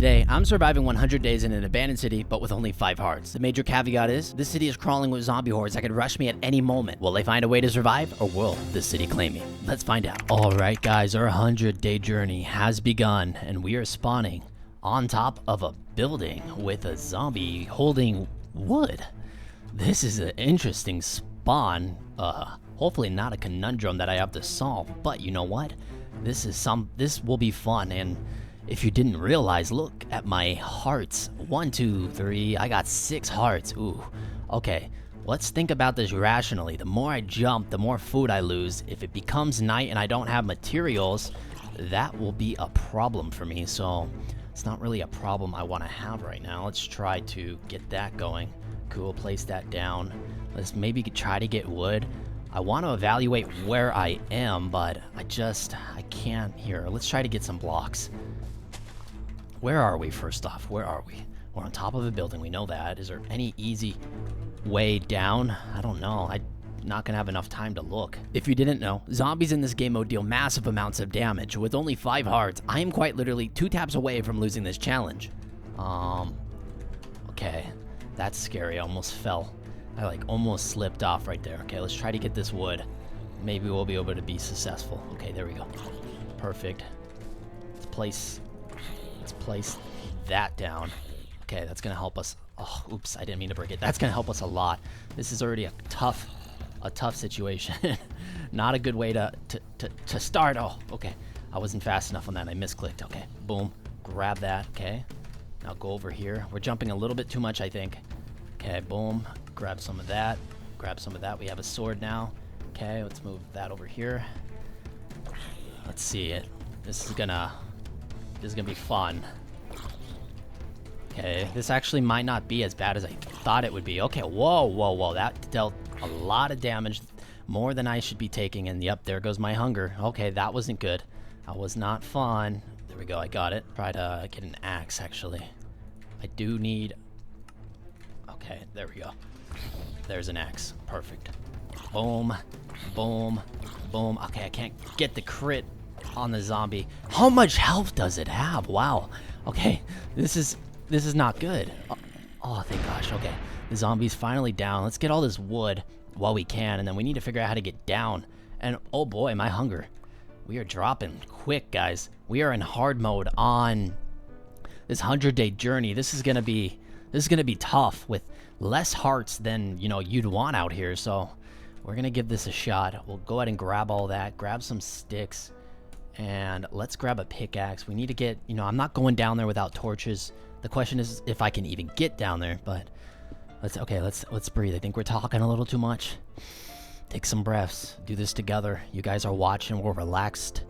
Today, I'm surviving 100 days in an abandoned city, but with only 5 hearts. The major caveat is, this city is crawling with zombie hordes that could rush me at any moment. Will they find a way to survive, or will this city claim me? Let's find out. Alright guys, our 100-day journey has begun, and we are spawning on top of a building with a zombie holding wood. This is an interesting spawn. Hopefully not a conundrum that I have to solve, but you know what? This will be fun, and if you didn't realize, look at my hearts. 1, 2, 3, I got 6 hearts. Ooh, okay. Let's think about this rationally. The more I jump, the more food I lose. If it becomes night and I don't have materials, that will be a problem for me. So it's not really a problem I want to have right now. Let's try to get that going. Cool, place that down. Let's maybe try to get wood. I want to evaluate where I am, but I can't here. Let's try to get some blocks. Where are we, first off? Where are we? We're on top of a building. We know that. Is there any easy way down? I don't know. I'm not going to have enough time to look. If you didn't know, zombies in this game mode deal massive amounts of damage. With only 5 hearts, I am quite literally 2 taps away from losing this challenge. Okay. That's scary. I almost fell. I almost slipped off right there. Okay, let's try to get this wood. Maybe we'll be able to be successful. Okay, there we go. Perfect. Let's place that down. Okay, that's gonna help us. Oh, oops, I didn't mean to break it. That's gonna help us a lot. This is already a tough situation. Not a good way to start. Oh, okay. I wasn't fast enough on that. I misclicked. Okay, boom. Grab that. Okay. Now go over here. We're jumping a little bit too much, I think. Okay, boom. Grab some of that. Grab some of that. We have a sword now. Okay, let's move that over here. Let's see it. This is gonna be fun. Okay, this actually might not be as bad as I thought it would be. Okay, whoa. That dealt a lot of damage, more than I should be taking, and yep, there goes my hunger. Okay, that wasn't good. That was not fun. There we go, I got it. Try to get an axe, actually. I do need... Okay, there we go. There's an axe. Perfect. Boom, boom, boom. Okay, I can't get the crit on the zombie. How much health does it have? Wow. Okay, this is not good. Oh, thank gosh. Okay, the zombie's finally down. Let's get all this wood while we can, and then we need to figure out how to get down. And oh boy, my hunger. We are dropping quick, guys. We are in hard mode on this 100-day journey. This is gonna be tough with less hearts than you'd want out here. So we're gonna give this a shot. We'll go ahead and grab all that. Grab some sticks. And let's grab a pickaxe. We need to get, I'm not going down there without torches. The question is if I can even get down there, but let's breathe. I think we're talking a little too much. Take some breaths. Do this together. You guys are watching. We're relaxed.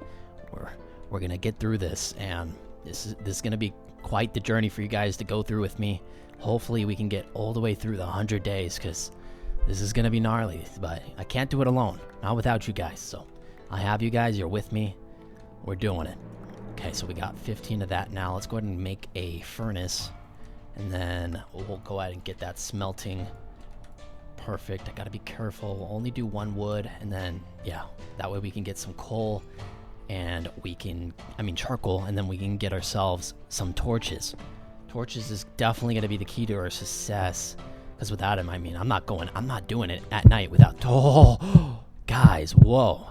We're gonna get through this, and this is gonna be quite the journey for you guys to go through with me. Hopefully we can get all the way through the 100 days, because this is gonna be gnarly, but I can't do it alone. Not without you guys. So I have you guys. You're with me. We're doing it. Okay, so we got 15 of that now. Let's go ahead and make a furnace, and then we'll go ahead and get that smelting. Perfect. I gotta be careful. We'll only do 1 wood, and then yeah, that way we can get some coal, and charcoal, and then we can get ourselves some torches. Torches is definitely gonna be the key to our success, because without him, I'm not doing it at night without. Oh, guys, whoa.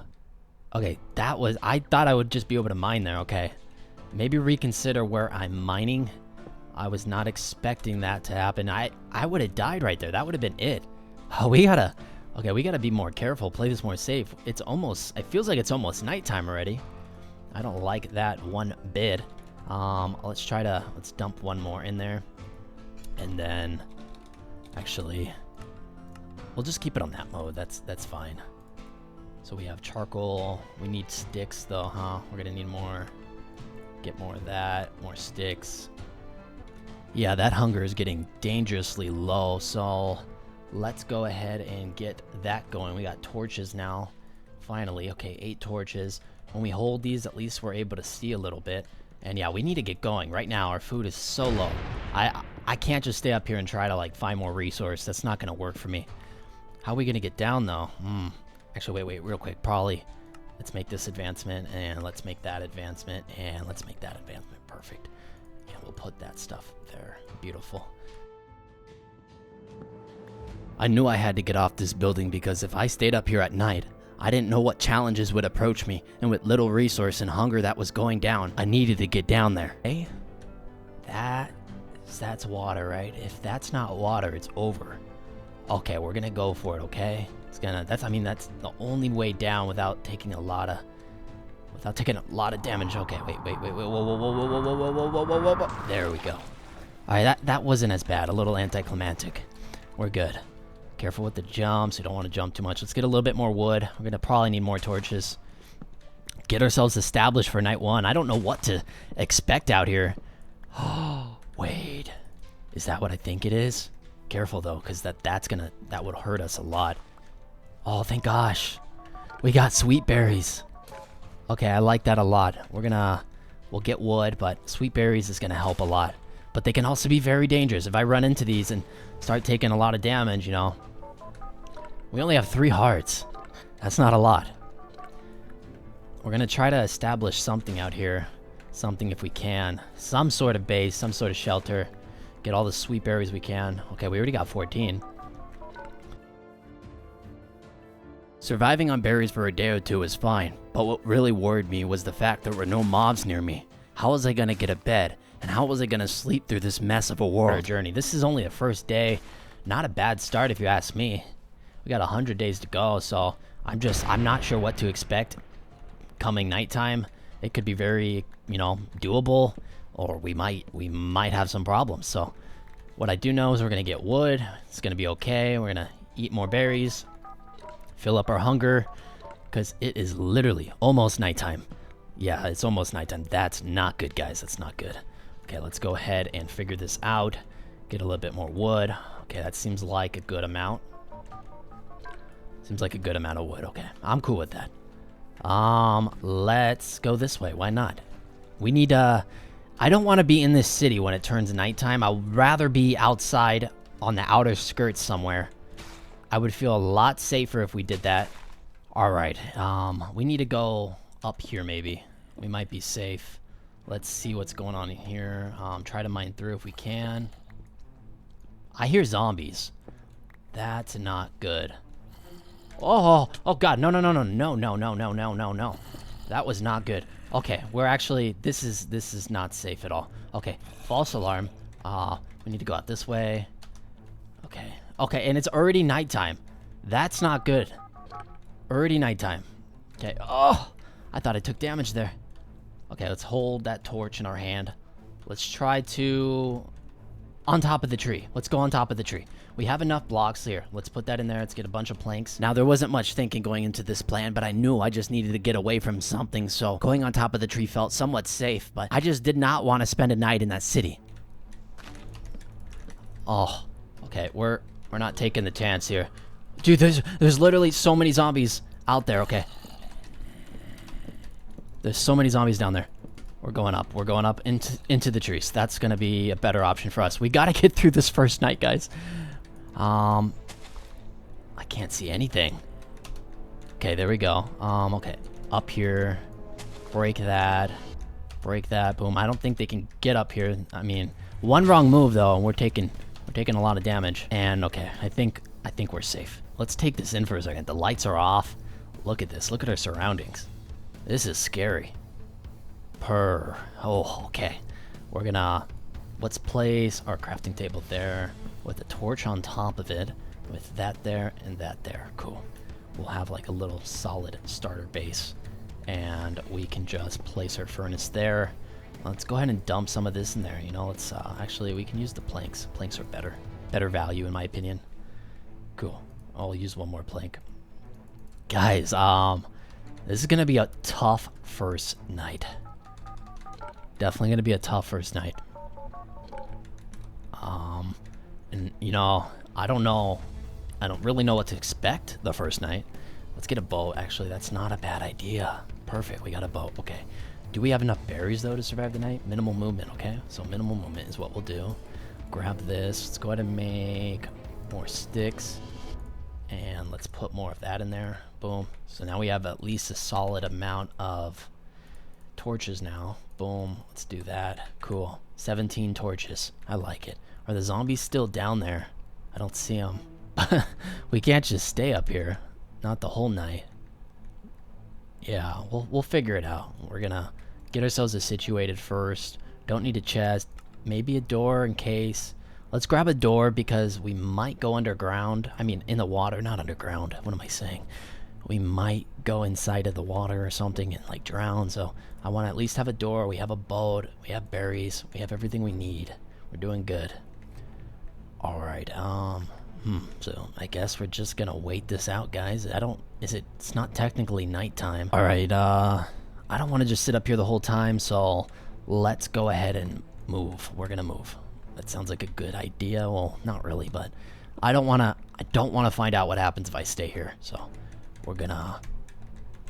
Okay, I thought I would just be able to mine there. Okay, maybe reconsider where I'm mining. I was not expecting that to happen. I would have died right there. That would have been it. Oh, we gotta be more careful, play this more safe. It feels like it's almost nighttime already. I don't like that one bit. Let's dump 1 more in there. And then, actually, we'll just keep it on that mode. That's fine. So we have charcoal. We need sticks though, huh? We're gonna need more. Get more of that. More sticks. Yeah, that hunger is getting dangerously low. So let's go ahead and get that going. We got torches now. Finally. Okay, 8 torches. When we hold these, at least we're able to see a little bit. And yeah, we need to get going. Right now, our food is so low. I can't just stay up here and try to find more resource. That's not gonna work for me. How are we gonna get down though? Actually, wait, real quick. Probably, let's make this advancement, and let's make that advancement, and let's make that advancement. Perfect. And we'll put that stuff there. Beautiful. I knew I had to get off this building because if I stayed up here at night, I didn't know what challenges would approach me, and with little resource and hunger that was going down, I needed to get down there. Hey, that's water, right? If that's not water, it's over. Okay, we're gonna go for it, okay? That's the only way down without taking a lot of damage. Okay, wait, whoa. There we go. All right, that wasn't as bad. A little anticlimactic. We're good. Careful with the jumps. We don't want to jump too much. Let's get a little bit more wood. We're gonna probably need more torches. Get ourselves established for night one. I don't know what to expect out here. Oh, wait. Is that what I think it is? Careful though, because that would hurt us a lot. Oh, thank gosh. We got sweet berries. Okay, I like that a lot. We'll get wood, but sweet berries is gonna help a lot. But they can also be very dangerous. If I run into these and start taking a lot of damage, you know. We only have 3 hearts. That's not a lot. We're gonna try to establish something out here. Something if we can. Some sort of base, some sort of shelter. Get all the sweet berries we can. Okay, we already got 14. Surviving on berries for a day or two is fine, but what really worried me was the fact there were no mobs near me. How was I gonna get a bed? And how was I gonna sleep through this mess of a world? Journey. This is only the first day. Not a bad start if you ask me. We got 100 days to go, so I'm not sure what to expect coming nighttime. It could be very, doable, or we might have some problems. So what I do know is we're gonna get wood. It's gonna be okay. We're gonna eat more berries, fill up our hunger, because it is literally almost nighttime. Yeah, it's almost nighttime. That's not good, guys. That's not good. Okay, let's go ahead and figure this out. Get a little bit more wood. Okay, that seems like a good amount. Seems like a good amount of wood. Okay, I'm cool with that. Let's go this way. Why not? We need, I don't want to be in this city when it turns nighttime. I'd rather be outside on the outer skirts somewhere. I would feel a lot safer if we did that. All right, we need to go up here maybe. We might be safe. Let's see what's going on in here. Try to mine through if we can. I hear zombies. That's not good. Oh God, no. That was not good. Okay, we're actually, this is not safe at all. Okay, false alarm. We need to go out this way. Okay, and it's already nighttime. That's not good. Already nighttime. Okay, oh, I thought I took damage there. Okay, let's hold that torch in our hand. Let's try to... On top of the tree. Let's go on top of the tree. We have enough blocks here. Let's put that in there. Let's get a bunch of planks. Now, there wasn't much thinking going into this plan, but I knew I just needed to get away from something, so going on top of the tree felt somewhat safe, but I just did not want to spend a night in that city. Oh, okay, we're not taking the chance here. Dude, there's literally so many zombies out there, okay. There's so many zombies down there. We're going up into the trees. That's gonna be a better option for us. We gotta get through this first night, guys. I can't see anything. Okay, there we go. Okay, up here. Break that. Boom. I don't think they can get up here. I mean, one wrong move though, and we're taking a lot of damage. And okay, I think we're safe. Let's take this in for a second. The lights are off. Look at this. Look at our surroundings. This is scary. Oh, okay. We're gonna... Let's place our crafting table there with a torch on top of it, with that there and that there. Cool. We'll have like a little solid starter base, and we can just place our furnace there. Let's go ahead and dump some of this in there. Let's actually, we can use the planks. Planks are better value in my opinion. Cool. I'll use one more plank. Guys, this is gonna be a tough first night. Definitely gonna be a tough first night. And I don't know. I don't really know what to expect the first night. Let's get a boat. Actually, that's not a bad idea. Perfect. We got a boat. Okay. Do we have enough berries though to survive the night? Minimal movement. Okay. So minimal movement is what we'll do. Grab this. Let's go ahead and make more sticks. And let's put more of that in there. Boom. So now we have at least a solid amount of torches now. Boom. Let's do that. Cool. 17 torches. I like it. Are the zombies still down there? I don't see them. We can't just stay up here. Not the whole night. Yeah, we'll figure it out. We're gonna get ourselves situated first. Don't need a chest. Maybe a door in case. Let's grab a door because we might go underground. I mean, in the water, not underground. What am I saying? We might go inside of the water or something and like drown. So I want to at least have a door. We have a boat. We have berries. We have everything we need. We're doing good. All right. So I guess we're just gonna wait this out, guys. It's not technically nighttime. All right. I don't want to just sit up here the whole time. So let's go ahead and move. We're gonna move. That sounds like a good idea. Well, not really, but I don't want to find out what happens if I stay here. So we're gonna...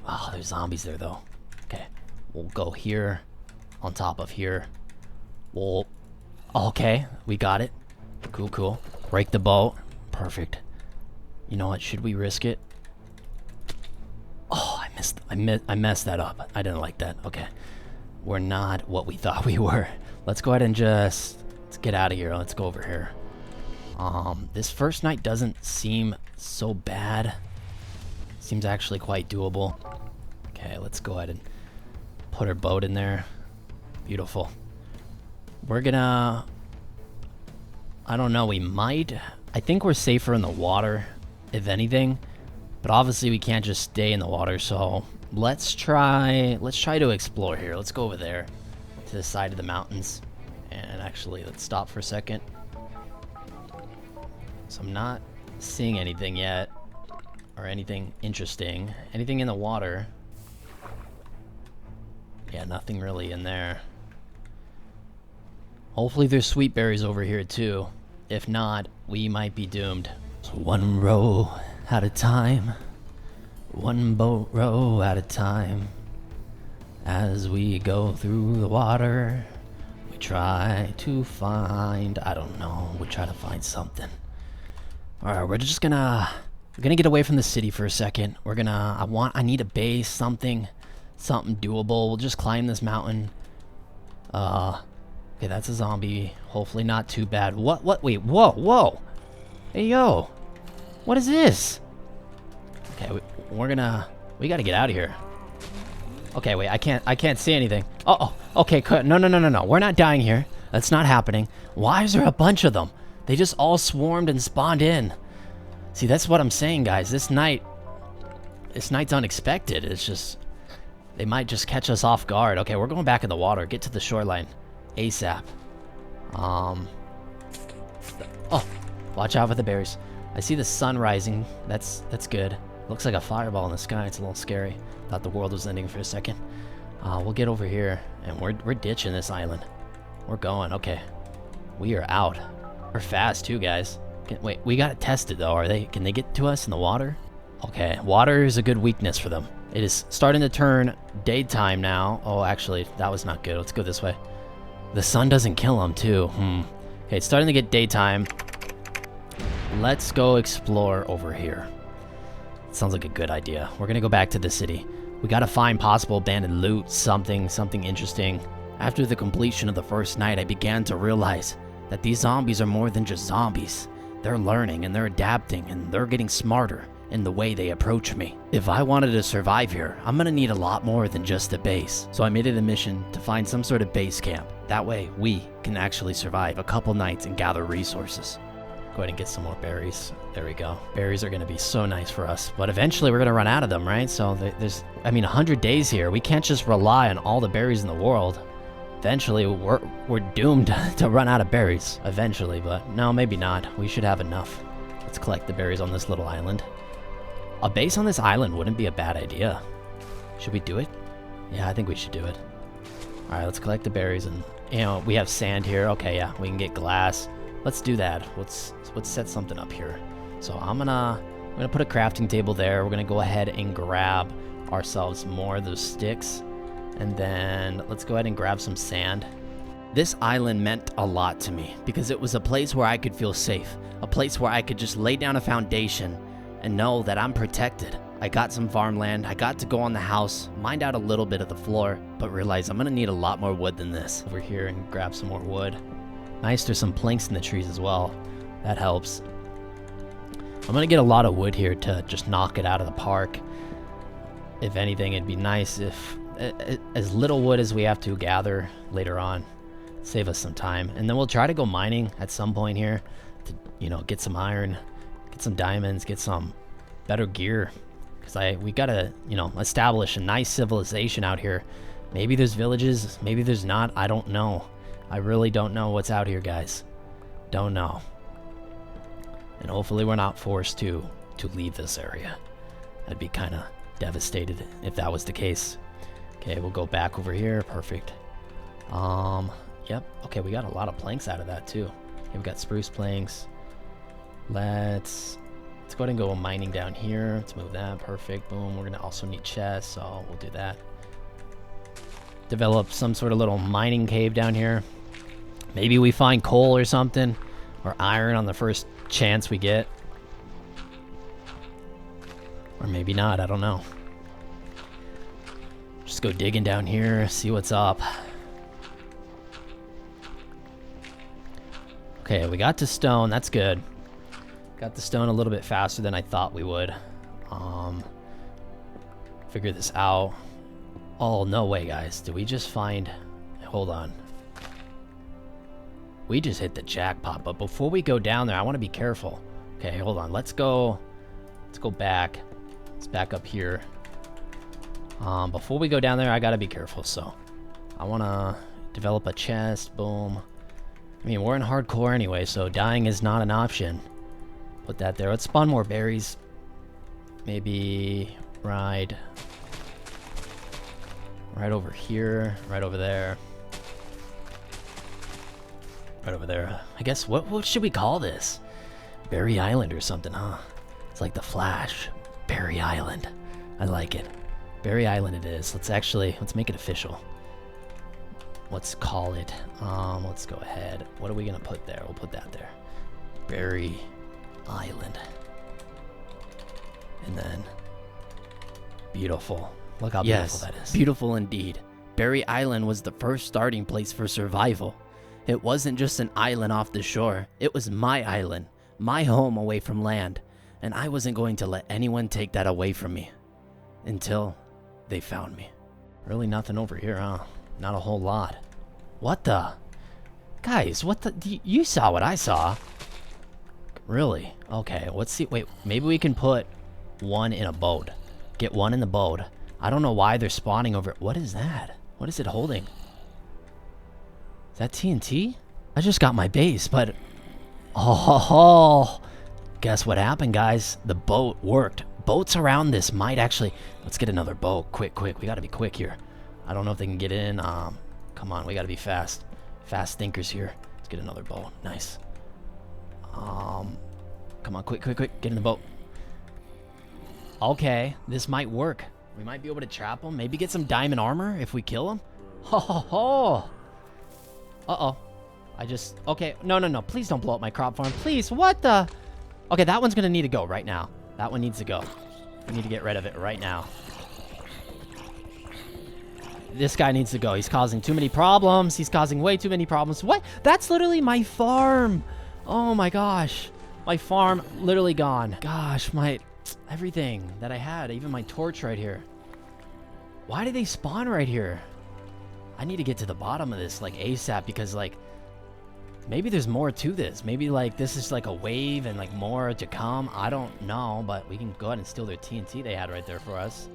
Oh, there's zombies there, though. Okay. We'll go here. On top of here. Okay. We got it. Cool. Break the boat. Perfect. You know what? Should we risk it? Oh, I messed that up. I didn't like that. Okay. We're not what we thought we were. Let's go ahead and let's get out of here. Let's go over here. This first night doesn't seem so bad. Seems actually quite doable. Okay, let's go ahead and put our boat in there. Beautiful. We're gonna... I don't know, we might... I think we're safer in the water, if anything. But obviously we can't just stay in the water, so let's try to explore here. Let's go over there to the side of the mountains. And actually, let's stop for a second. So I'm not seeing anything yet. Or anything interesting. Anything in the water. Yeah, nothing really in there. Hopefully there's sweet berries over here too. If not, we might be doomed. So one row at a time. One boat row at a time. As we go through the water, we try to find... I don't know. We try to find something. Alright, we're gonna get away from the city for a second. I need a base, something doable. We'll just climb this mountain. Okay, that's a zombie. Hopefully not too bad. Wait, whoa. Hey, yo. What is this? Okay, we gotta get out of here. Okay, wait, I can't see anything. Okay, no. We're not dying here. That's not happening. Why is there a bunch of them? They just all swarmed and spawned in. See, that's what I'm saying, guys. This night's unexpected. It's just... They might just catch us off guard. Okay, we're going back in the water. Get to the shoreline. ASAP. Oh, watch out for the berries. I see the sun rising. That's good. Looks like a fireball in the sky. It's a little scary. Thought the world was ending for a second. We'll get over here, and we're ditching this island. We're going. Okay. We are out. We're fast, too, guys. Wait, we gotta test it, though. Can they get to us in the water? Okay, water is a good weakness for them. It is starting to turn daytime now. Oh, actually, that was not good. Let's go this way. The sun doesn't kill them, too. Okay, it's starting to get daytime. Let's go explore over here. Sounds like a good idea. We're gonna go back to the city. We gotta find possible abandoned loot, something interesting. After the completion of the first night, I began to realize that these zombies are more than just zombies. They're learning and they're adapting and they're getting smarter in the way they approach me. If I wanted to survive here, I'm gonna need a lot more than just a base. So I made it a mission to find some sort of base camp. That way, we can actually survive a couple nights and gather resources. Go ahead and get some more berries. There we go. Berries are gonna be so nice for us. But eventually we're gonna run out of them, right? So there's, 100 days here. We can't just rely on all the berries in the world. Eventually, we're doomed to run out of berries. Eventually, but no, maybe not. We should have enough. Let's collect the berries on this little island. A base on this island wouldn't be a bad idea. Should we do it? Yeah, I think we should do it. All right, let's collect the berries, and we have sand here. Okay, yeah, we can get glass. Let's do that. Let's set something up here. So I'm gonna put a crafting table there. We're gonna go ahead and grab ourselves more of those sticks. And then let's go ahead and grab some sand. This island meant a lot to me because it was a place where I could feel safe, a place where I could just lay down a foundation and know that I'm protected. I got some farmland. I got to go on the house, mine out a little bit of the floor, but realized I'm gonna need a lot more wood than this. Over here and grab some more wood. Nice, there's some planks in the trees as well. That helps. I'm gonna get a lot of wood here to just knock it out of the park. If anything, it'd be nice if as little wood as we have to gather later on. Save us some time. And then we'll try to go mining at some point here to, you know, get some iron, get some diamonds, get some better gear. Because we gotta, you know, establish a nice civilization out here. Maybe there's villages, maybe there's not. I don't know. I really don't know what's out here, guys. Don't know. And hopefully we're not forced to leave this area. I'd be kind of devastated if that was the case. Okay, we'll go back over here. Perfect. Yep. Okay, we got a lot of planks out of that too. Okay, we got spruce planks. Let's go ahead and go mining down here. Let's move that. Perfect. Boom. We're gonna also need chests, so we'll do that. Develop some sort of little mining cave down here. Maybe we find coal or something, or iron on the first chance we get. Or maybe not, I don't know. Just go digging down here, see what's up. Okay, we got to stone, that's good. Got the stone a little bit faster than I thought we would. Figure this out. Oh, no way, guys. Did we just find... Hold on. We just hit the jackpot, but before we go down there, I want to be careful. Okay, hold on. Let's go back. Let's back up here. Before we go down there, I gotta be careful, so I want to develop a chest. Boom. I mean, we're in hardcore anyway, so dying is not an option. Put that there. Let's spawn more berries. Maybe right over here, right over there. Right over there. I guess, what should we call this? Berry Island or something, huh? It's like the Flash. Berry Island. I like it. Berry Island it is. Let's make it official. Let's call it, let's go ahead. What are we gonna put there? We'll put that there. Berry Island. And then, beautiful. Look how beautiful that is. Beautiful indeed. Berry Island was the first starting place for survival. It wasn't just an island off the shore. It was my island, my home away from land. And I wasn't going to let anyone take that away from me. Until they found me. Really nothing over here, huh? Not a whole lot. What the? Guys, what the? You saw what I saw. Really? Okay, let's see. Wait, maybe we can put one in a boat. Get one in the boat. I don't know why they're spawning over. What is that? What is it holding? Is that TNT? I just got my base, but... Oh, guess what happened, guys? The boat worked. Boats around this might actually... Let's get another boat. Quick. We gotta be quick here. I don't know if they can get in. Come on, we gotta be fast. Fast thinkers here. Let's get another boat. Nice. Come on, quick. Get in the boat. Okay, this might work. We might be able to trap them. Maybe get some diamond armor if we kill them. Ho ho ho. Uh-oh. Okay, no. Please don't blow up my crop farm. Please, what the? Okay, that one's gonna need to go right now. That one needs to go. We need to get rid of it right now. This guy needs to go. He's causing too many problems. He's causing way too many problems. What? That's literally my farm. Oh my gosh. My farm literally gone. Gosh, everything that I had, even my torch right here. Why did they spawn right here? I need to get to the bottom of this, like, ASAP, because, like, maybe there's more to this. Maybe, like, this is, like, a wave and, like, more to come. I don't know, but we can go ahead and steal their TNT they had right there for us.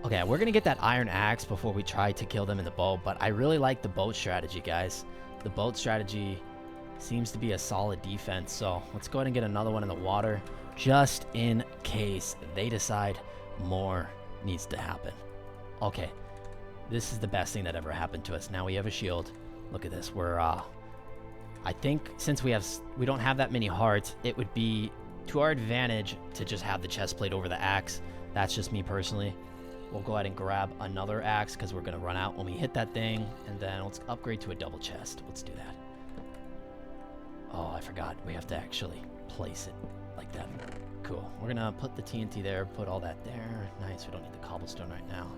Okay, we're gonna get that iron axe before we try to kill them in the boat, but I really like the boat strategy, guys. The boat strategy seems to be a solid defense, so let's go ahead and get another one in the water, just in case they decide more needs to happen. Okay, this is the best thing that ever happened to us. Now we have a shield. Look at this. We're, I think since we don't have that many hearts, it would be to our advantage to just have the chest plate over the axe. That's just me personally. We'll go ahead and grab another axe because we're going to run out when we hit that thing. And then let's upgrade to a double chest. Let's do that. Oh, I forgot. We have to actually place it like that. cool. We're gonna put the TNT there, put all that there. Nice, we don't need the cobblestone right now.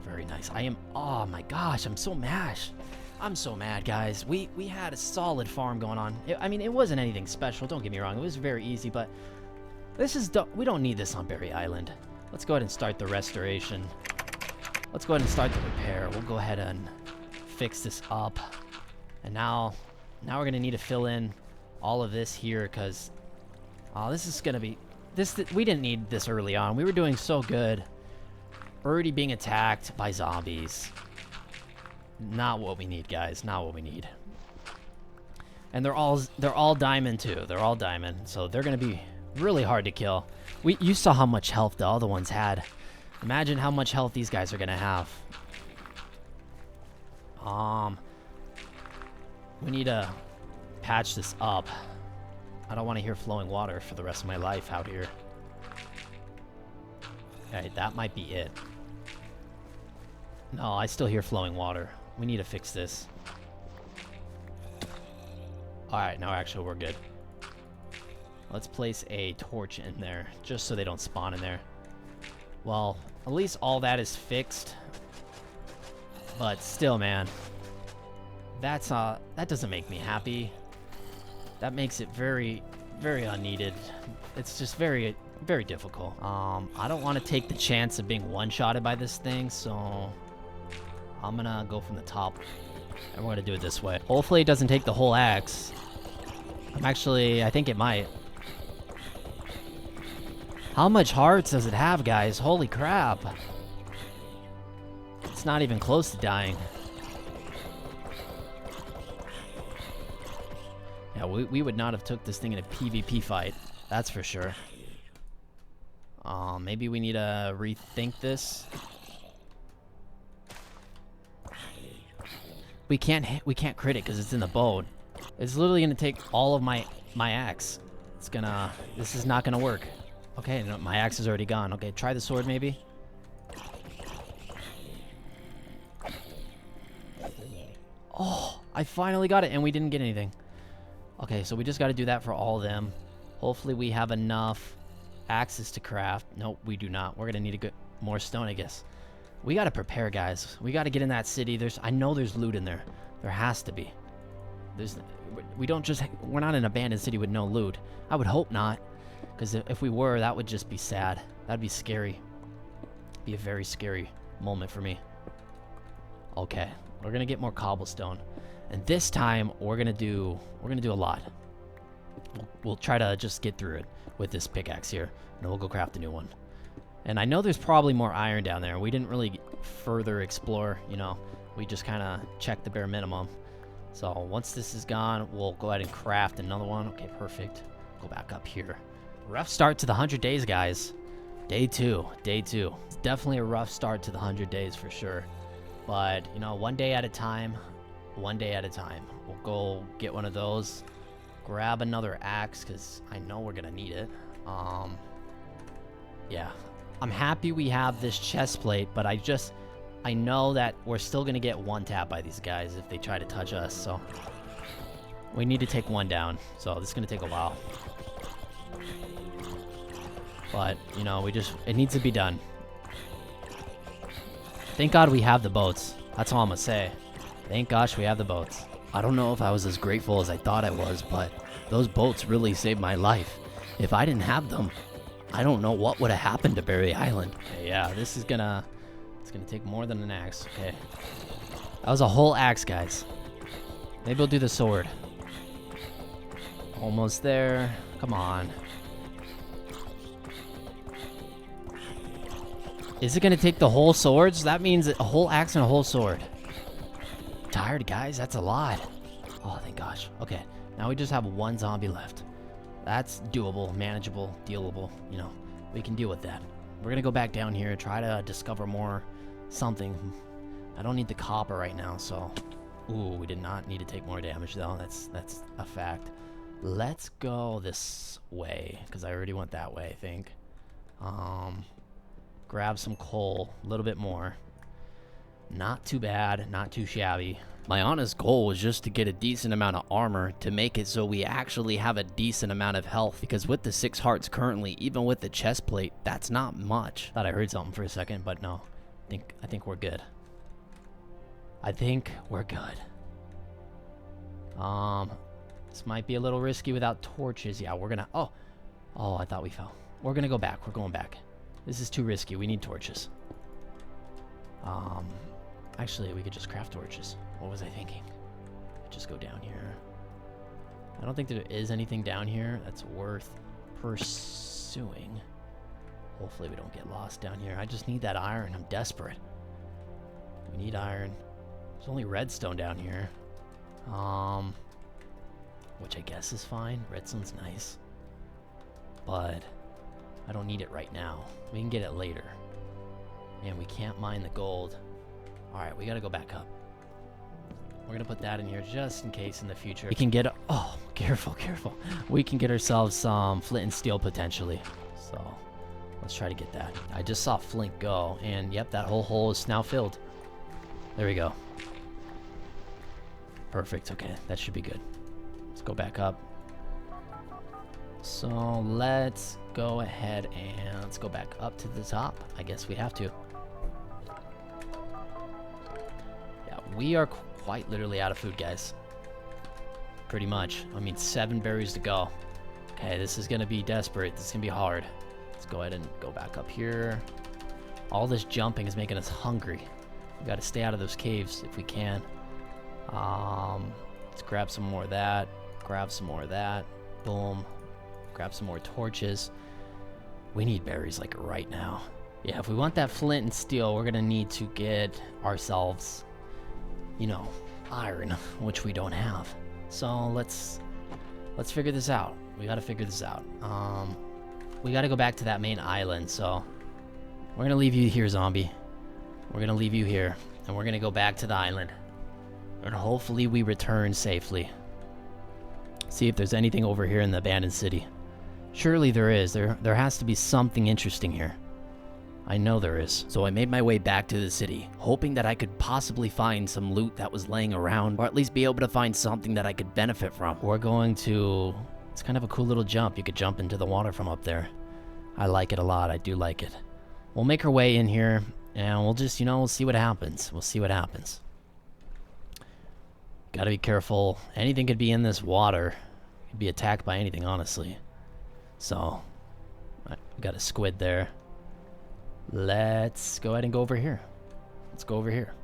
Very nice. Oh my gosh, I'm so mad. I'm so mad, guys. We had a solid farm going on. I mean, it wasn't anything special, don't get me wrong. It was very easy, but we don't need this on Berry Island. Let's go ahead and start the restoration. Let's go ahead and start the repair. We'll go ahead and fix this up. And now we're gonna need to fill in all of this here, because this is gonna be we didn't need this early on. We were doing so good. Already being attacked by zombies. Not what we need, guys. Not what we need. And they're all diamond too. They're all diamond, so they're gonna be really hard to kill. You saw how much health the other ones had. Imagine how much health these guys are gonna have. We need to patch this up. I don't want to hear flowing water for the rest of my life out here. Okay, that might be it. No, I still hear flowing water. We need to fix this. Alright, now actually we're good. Let's place a torch in there, just so they don't spawn in there. Well, at least all that is fixed. But still, man. That doesn't make me happy. That makes it very, very unneeded. It's just very, very difficult. I don't want to take the chance of being one-shotted by this thing, so I'm gonna go from the top, and we're gonna do it this way. Hopefully it doesn't take the whole axe. I think it might. How much hearts does it have, guys? Holy crap. It's not even close to dying. Yeah, we would not have took this thing in a PvP fight. That's for sure. Maybe we need to rethink this. We can't crit it because it's in the boat. It's literally gonna take all of my axe. This is not gonna work. Okay, no, my axe is already gone. Okay, try the sword maybe. Oh, I finally got it and we didn't get anything. Okay, so we just got to do that for all of them. Hopefully we have enough axes to craft. Nope, we do not. We're gonna need to get more stone, I guess. We got to prepare, guys. We got to get in that city. I know there's loot in there. There has to be. We're not an abandoned city with no loot. I would hope not, because if we were, that would just be sad. That'd be scary. Be a very scary moment for me. Okay, we're gonna get more cobblestone, and this time we're gonna do a lot. We'll try to just get through it with this pickaxe here, and then we'll go craft a new one. And I know there's probably more iron down there. We didn't really further explore, you know. We just kind of checked the bare minimum. So once this is gone, we'll go ahead and craft another one. Okay, perfect. Go back up here. Rough start to the 100 days, guys. Day two. It's definitely a rough start to the 100 days for sure. But, you know, one day at a time. We'll go get one of those. Grab another axe, because I know we're going to need it. Yeah. I'm happy we have this chest plate, but I know that we're still going to get one tap by these guys if they try to touch us, so we need to take one down. So this is going to take a while. But, you know, it needs to be done. Thank God we have the boats. That's all I'm going to say. Thank gosh we have the boats. I don't know if I was as grateful as I thought I was, but those boats really saved my life. If I didn't have them, I don't know what would have happened to Berry Island. Okay, yeah, it's gonna take more than an axe. Okay. That was a whole axe, guys. Maybe we'll do the sword. Almost there. Come on. Is it gonna take the whole swords? That means a whole axe and a whole sword. Tired, guys? That's a lot. Oh, thank gosh. Okay, now we just have one zombie left. That's doable, manageable, dealable. You know, we can deal with that. We're gonna go back down here and try to discover more something. I don't need the copper right now, so... Ooh, we did not need to take more damage, though. That's a fact. Let's go this way, because I already went that way, I think. Grab some coal, a little bit more. Not too bad, not too shabby. My honest goal was just to get a decent amount of armor to make it so we actually have a decent amount of health. Because with the 6 hearts currently, even with the chest plate, that's not much. Thought I heard something for a second, but no. I think we're good. I think we're good. This might be a little risky without torches. Yeah, we're gonna... Oh, I thought we fell. We're gonna go back. We're going back. This is too risky. We need torches. Actually, we could just craft torches. What was I thinking? Just go down here. I don't think there is anything down here that's worth pursuing. Hopefully we don't get lost down here. I just need that iron. I'm desperate. We need iron. There's only redstone down here. Which I guess is fine. Redstone's nice. But I don't need it right now. We can get it later. And we can't mine the gold. Alright, we gotta go back up. We're gonna put that in here just in case in the future. We can get... Oh, careful, careful. We can get ourselves some flint and steel potentially. So, let's try to get that. I just saw flint go, and yep, that whole hole is now filled. There we go. Perfect, okay, that should be good. Let's go back up. So, let's go ahead and let's go back up to the top. I guess we have to. Yeah, we are quite literally out of food, guys. Pretty much. I mean, 7 berries to go. Okay, this is gonna be desperate. This is gonna be hard. Let's go ahead and go back up here. All this jumping is making us hungry. We gotta stay out of those caves if we can. Let's grab some more of that. Grab some more of that. Boom. Grab some more torches. We need berries like right now. Yeah, if we want that flint and steel, we're gonna need to get ourselves, you know, iron, which we don't have. So let's figure this out. We gotta figure this out. We gotta go back to that main island, so we're gonna leave you here, zombie. We're gonna leave you here, and we're gonna go back to the island. And hopefully we return safely. See if there's anything over here in the abandoned city. Surely there is. There has to be something interesting here. I know there is. So I made my way back to the city, hoping that I could possibly find some loot that was laying around, or at least be able to find something that I could benefit from. We're going to... It's kind of a cool little jump. You could jump into the water from up there. I like it a lot. I do like it. We'll make our way in here, and we'll just, you know, we'll see what happens. We'll see what happens. Gotta be careful. Anything could be in this water. Could be attacked by anything, honestly. So, we got a squid there. Let's go ahead and go over here. Let's go over here.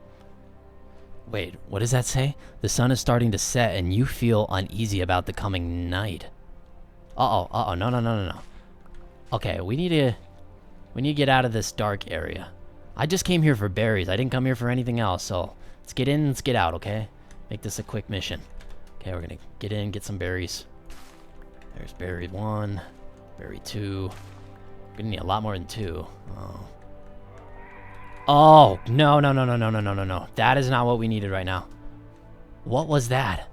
Wait, what does that say? The sun is starting to set and you feel uneasy about the coming night. No. Okay, we need to get out of this dark area. I just came here for berries. I didn't come here for anything else, so let's get in, let's get out, okay? Make this a quick mission. Okay, we're gonna get in, get some berries. There's berry 1, berry 2. We're gonna need a lot more than 2. Oh, no. That is not what we needed right now. What was that?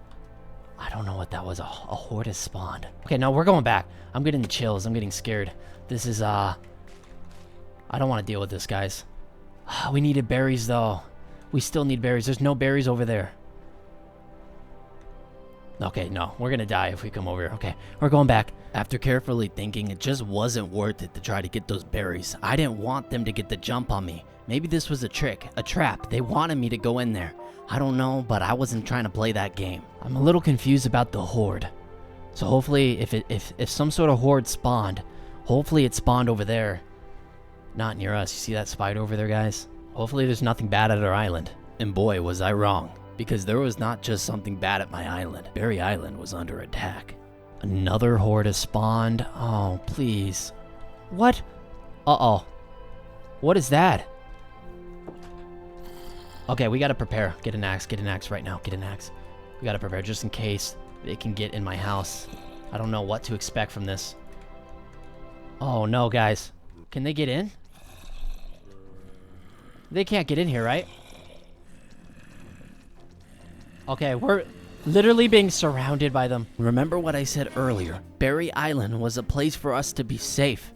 I don't know what that was. A horde has spawned. Okay, no, we're going back. I'm getting the chills. I'm getting scared. This is, I don't want to deal with this, guys. We needed berries, though. We still need berries. There's no berries over there. Okay, no, we're gonna die if we come over here. Okay, we're going back. After carefully thinking, it just wasn't worth it to try to get those berries. I didn't want them to get the jump on me. Maybe this was a trick, a trap. They wanted me to go in there. I don't know, but I wasn't trying to play that game. I'm a little confused about the horde. So hopefully, if some sort of horde spawned, hopefully it spawned over there. Not near us. You see that spider over there, guys? Hopefully there's nothing bad at our island. And boy, was I wrong. Because there was not just something bad at my island. Berry Island was under attack. Another horde has spawned. Oh, please. What? Uh-oh. What is that? Okay, we gotta prepare. Get an axe right now. Get an axe. We gotta prepare just in case they can get in my house. I don't know what to expect from this. Oh, no, guys. Can they get in? They can't get in here, right? Okay, we're literally being surrounded by them. Remember what I said earlier. Berry Island was a place for us to be safe.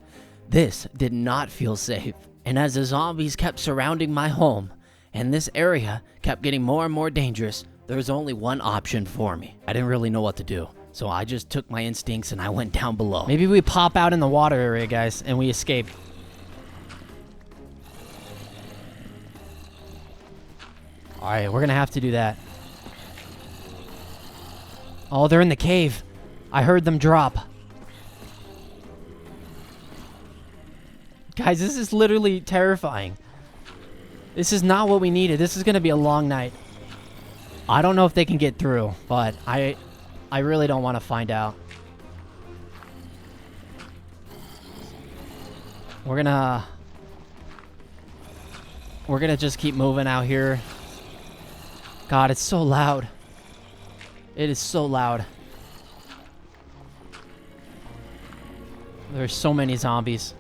This did not feel safe. And as the zombies kept surrounding my home, and this area kept getting more and more dangerous, There was only one option for me. I didn't really know what to do. So I just took my instincts and I went down below. Maybe we pop out in the water area, guys, and we escape. Alright, we're gonna have to do that. Oh, they're in the cave. I heard them drop. Guys, this is literally terrifying. This is not what we needed. This is gonna be a long night. I don't know if they can get through, but I really don't want to find out. We're gonna just keep moving out here. God, it's so loud. It is so loud. There's so many zombies.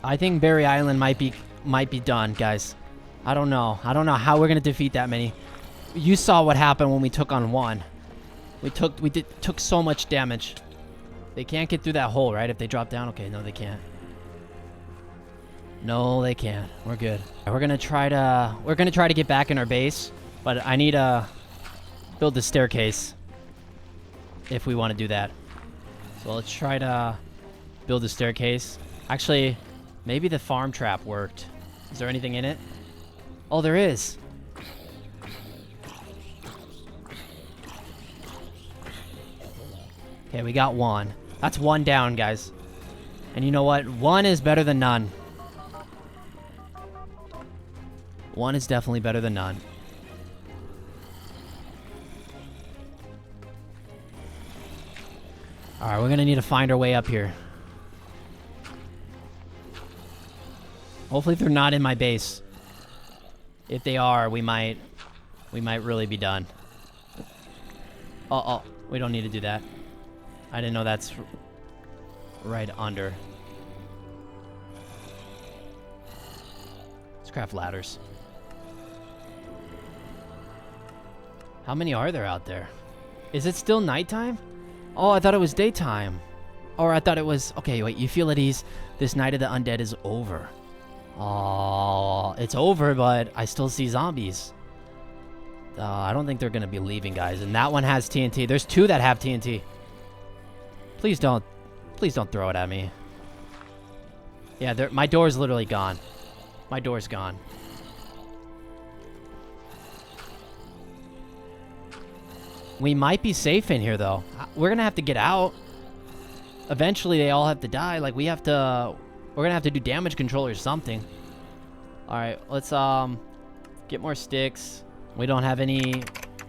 I think Berry Island might be done, guys. I don't know. I don't know how we're gonna defeat that many. You saw what happened when we took on one. We took so much damage. They can't get through that hole, right? If they drop down, okay. No, they can't. No, they can't. We're good. We're gonna try to get back in our base, but I need to build the staircase if we want to do that. So let's try to build a staircase. Actually, maybe the farm trap worked. Is there anything in it? Oh, there is. Okay, we got one. That's one down, guys. And you know what? One is better than none. One is definitely better than none. Alright, we're gonna need to find our way up here. Hopefully they're not in my base. If they are, we might really be done. Oh, we don't need to do that. I didn't know that's right under. Let's craft ladders. How many are there out there? Is it still nighttime? Oh, I thought it was daytime. Or I thought it was... Okay, wait, you feel at ease. This night of the undead is over. Oh, it's over, but I still see zombies. I don't think they're going to be leaving, guys. And that one has TNT. There's two that have TNT. Please don't throw it at me. Yeah, my door's literally gone. My door's gone. We might be safe in here, though. We're going to have to get out. Eventually, they all have to die. Like, we're going to have to do damage control or something. Alright, let's get more sticks. We don't have any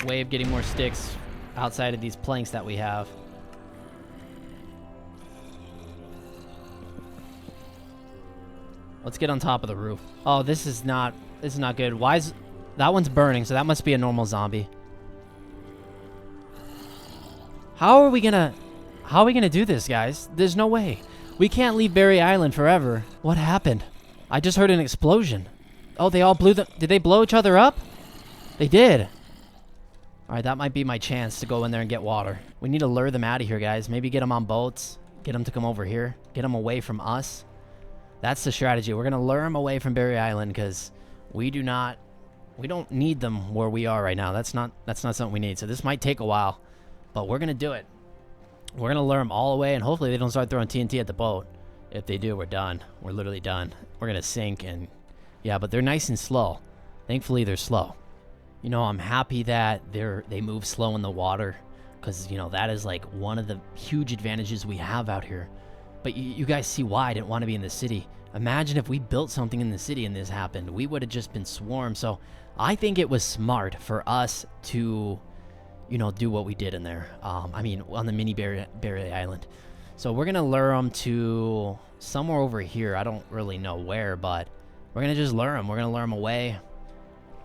way of getting more sticks outside of these planks that we have. Let's get on top of the roof. Oh, this is not good. Why is that one's burning? So that must be a normal zombie. How are we gonna do this, guys? There's no way. We can't leave Berry Island forever. What happened? I just heard an explosion. Oh, they all blew did they blow each other up? They did. Alright, that might be my chance to go in there and get water. We need to lure them out of here, guys. Maybe get them on boats. Get them to come over here. Get them away from us. That's the strategy. We're going to lure them away from Berry Island because we don't need them where we are right now. That's not something we need. So this might take a while, but we're going to do it. We're going to lure them all away, and hopefully they don't start throwing TNT at the boat. If they do, we're done. We're literally done. We're going to sink, and yeah, but they're nice and slow. Thankfully, they're slow. You know, I'm happy that they move slow in the water because, you know, that is like one of the huge advantages we have out here. But you guys see why I didn't want to be in the city. Imagine if we built something in the city and this happened. We would have just been swarmed. So I think it was smart for us to, you know, do what we did in there. I mean, on the mini Berry Island. So we're going to lure them to somewhere over here. I don't really know where, but we're going to just lure them. We're going to lure them away,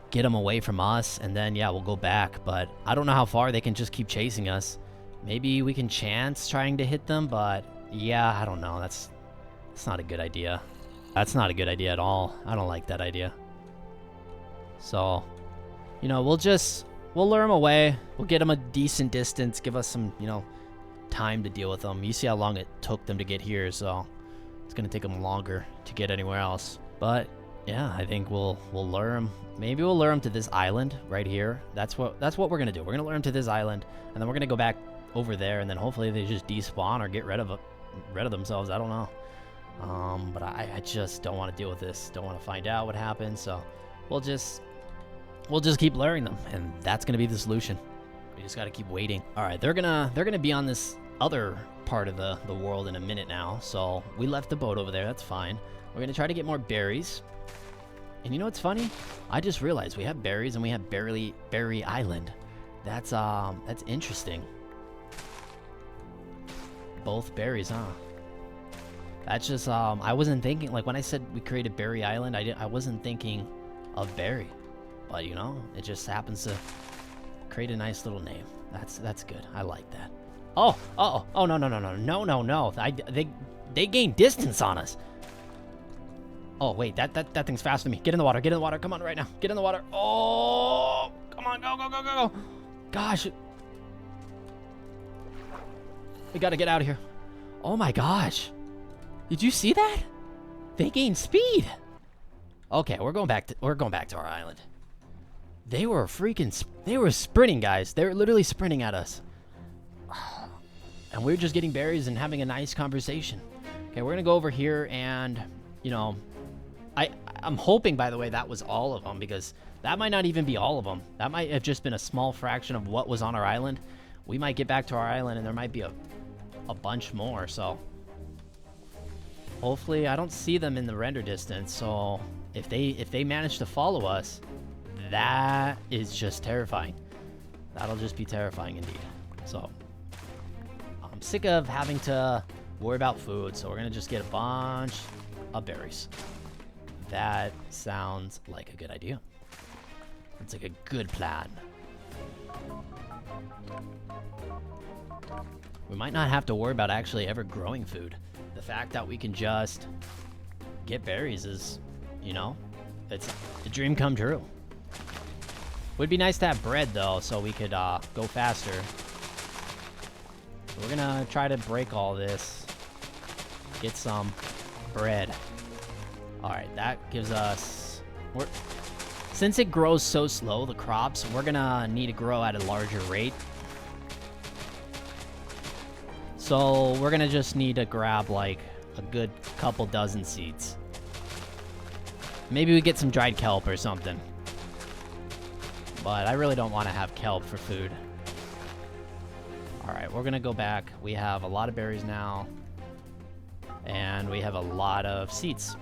get them away from us, and then, yeah, we'll go back. But I don't know how far they can just keep chasing us. Maybe we can chance trying to hit them, but yeah, I don't know. That's not a good idea. That's not a good idea at all. I don't like that idea. So, you know, we'll lure them away. We'll get them a decent distance. Give us some, you know, time to deal with them. You see how long it took them to get here, so it's going to take them longer to get anywhere else. But Yeah, I think we'll lure him. Maybe we'll lure him to this island right here. That's what we're gonna do. We're gonna lure him to this island, and then we're gonna go back over there, and then hopefully they just despawn or get rid of themselves. I don't know. But I just don't want to deal with this. Don't want to find out what happens. So we'll just keep luring them, and that's gonna be the solution. We just gotta keep waiting. All right, they're gonna be on this other part of the world in a minute now. So we left the boat over there. That's fine. We're gonna try to get more berries. And you know what's funny? I just realized we have berries and we have Berry Island. That's interesting. Both berries, huh? That's just I wasn't thinking, like when I said we created Berry Island, I wasn't thinking of berry. But you know, it just happens to create a nice little name. That's good. I like that. Oh, no. They gain distance on us. Oh, wait, that thing's faster than me. Get in the water, come on right now. Get in the water. Oh, come on, go. Gosh. We gotta get out of here. Oh my gosh. Did you see that? They gained speed. Okay, we're going back to our island. They were sprinting, guys. They were literally sprinting at us. And we were just getting berries and having a nice conversation. Okay, we're gonna go over here and, you know, I'm hoping, by the way, that was all of them, because that might not even be all of them. That might have just been a small fraction of what was on our island. We might get back to our island and there might be a bunch more, so hopefully I don't see them in the render distance. So if they manage to follow us, that is just terrifying. That'll just be terrifying indeed. So I'm sick of having to worry about food, so we're gonna just get a bunch of berries. That sounds like a good idea. It's like a good plan. We might not have to worry about actually ever growing food. The fact that we can just get berries is, you know, it's a dream come true. Would be nice to have bread though, so we could go faster. So we're gonna try to break all this. Get some bread. Alright, that gives us... Since it grows so slow, the crops, we're gonna need to grow at a larger rate. So we're gonna just need to grab like a good couple dozen seeds. Maybe we get some dried kelp or something. But I really don't want to have kelp for food. Alright, we're gonna go back. We have a lot of berries now. And we have a lot of seeds.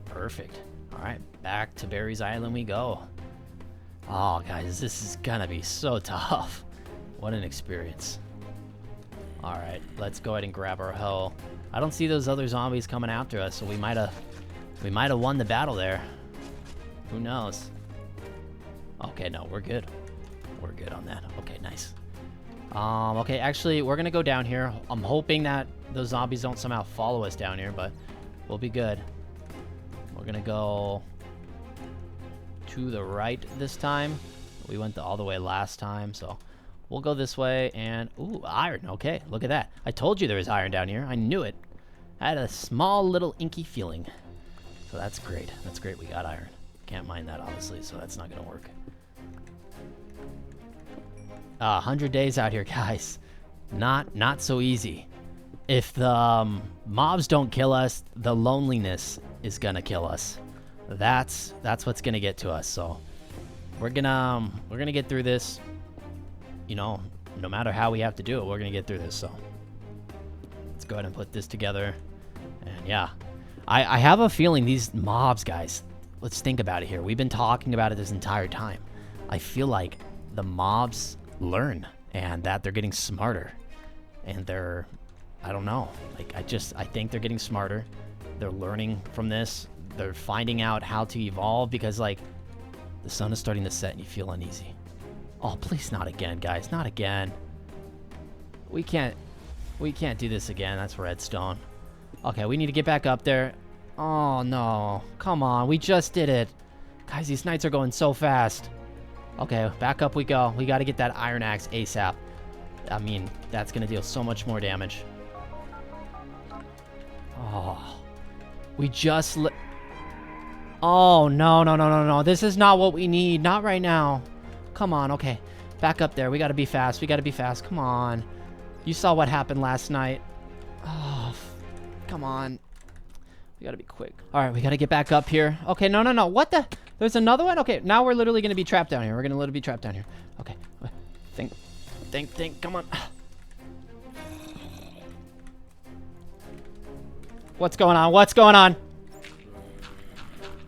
Perfect. Alright, back to Berry's Island we go. Oh, guys, this is gonna be so tough. What an experience. Alright, let's go ahead and grab our hoe. I don't see those other zombies coming after us, so we might have won the battle there. Who knows? Okay, no, we're good. We're good on that. Okay, nice. Okay, actually, we're gonna go down here. I'm hoping that those zombies don't somehow follow us down here, but we'll be good. We're gonna go to the right this time. We went all the way last time, so we'll go this way. And ooh, iron. Okay, look at that. I told you there was iron down here. I knew it. I had a small little inky feeling. So that's great. That's great. We got iron. Can't mine that obviously, so that's not gonna work. 100 days out here, guys. Not so easy. If the mobs don't kill us, the loneliness is gonna kill us. That's what's gonna get to us. So we're gonna get through this. You know, no matter how we have to do it, we're gonna get through this. So let's go ahead and put this together. And yeah, I have a feeling these mobs, guys. Let's think about it here. We've been talking about it this entire time. I feel like the mobs learn and that they're getting smarter, and they're, I don't know, like I think they're getting smarter. They're learning from this. They're finding out how to evolve, because like the sun is starting to set and you feel uneasy. Oh, please not again, guys, not again. We can't do this again. That's redstone. Okay, we need to get back up there. Oh no, come on, we just did it. Guys, these nights are going so fast. Okay, back up we go. We got to get that iron axe ASAP. I mean, that's going to deal so much more damage. Oh, we just... Oh, no, no, no, no, no. This is not what we need. Not right now. Come on, okay. Back up there. We gotta be fast. We gotta be fast. Come on. You saw what happened last night. Oh, come on. We gotta be quick. All right, we gotta get back up here. Okay, no, no, no. What the? There's another one? Okay, now we're literally gonna be trapped down here. We're gonna literally be trapped down here. Okay. Think. Come on. What's going on? What's going on?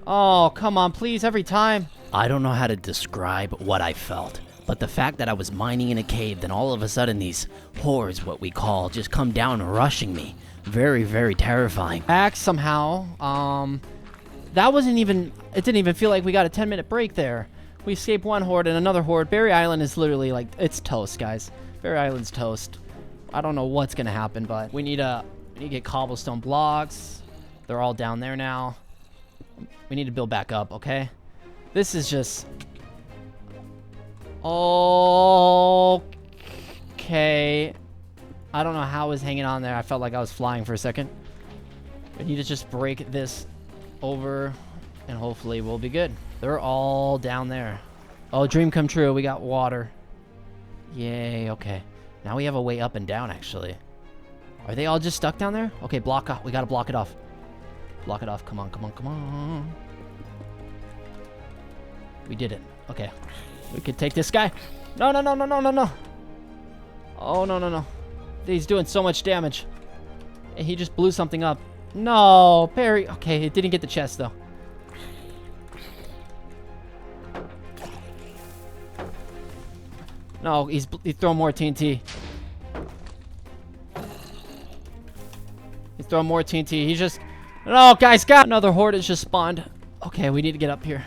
Oh, come on, please, every time. I don't know how to describe what I felt, but the fact that I was mining in a cave, then all of a sudden these hordes, what we call, just come down rushing me. Very, very terrifying. Back somehow. That wasn't even, it didn't even feel like we got a 10-minute break there. We escaped one horde and another horde. Berry Island is literally like, it's toast, guys. Berry Island's toast. I don't know what's gonna happen, but we need to get cobblestone blocks. They're all down there now. We need to build back up, okay? This is just... Okay. I don't know how I was hanging on there. I felt like I was flying for a second. We need to just break this over, and hopefully we'll be good. They're all down there. Oh, dream come true. We got water. Yay, okay. Now we have a way up and down, actually. Are they all just stuck down there? Okay, block off. We gotta block it off. Block it off. Come on, come on, come on. We did it. Okay. We could take this guy. No, no, no, no, no, no, no. Oh, no, no, no. He's doing so much damage. And he just blew something up. No, Perry. Okay, it didn't get the chest, though. No, he's throwing more TNT. He's throwing more TNT. He's just... No, guys, another horde has just spawned. Okay, we need to get up here.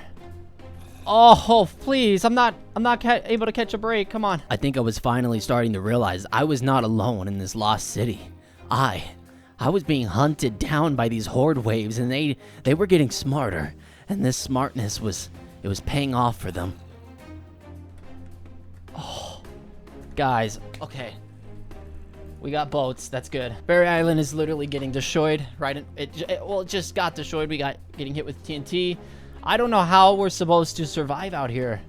Oh, please. I'm not able to catch a break. Come on. I think I was finally starting to realize I was not alone in this lost city. I was being hunted down by these horde waves, and they were getting smarter, and this smartness was paying off for them. Oh, guys, okay. We got boats. That's good. Berry Island is literally getting destroyed. Right? It just got destroyed. We got getting hit with TNT. I don't know how we're supposed to survive out here.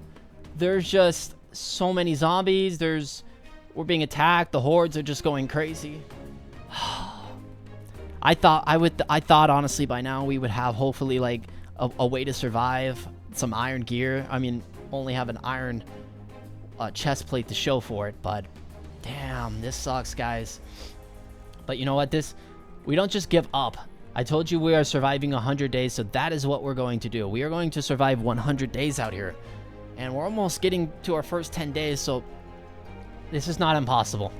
There's just so many zombies. We're being attacked. The hordes are just going crazy. I thought honestly by now we would have hopefully like a way to survive, some iron gear. I mean, only have an iron chest plate to show for it, but damn, this sucks, guys. But you know what? We don't just give up. I told you we are surviving 100 days, so that is what we're going to do. We are going to survive 100 days out here. And we're almost getting to our first 10 days, so this is not impossible.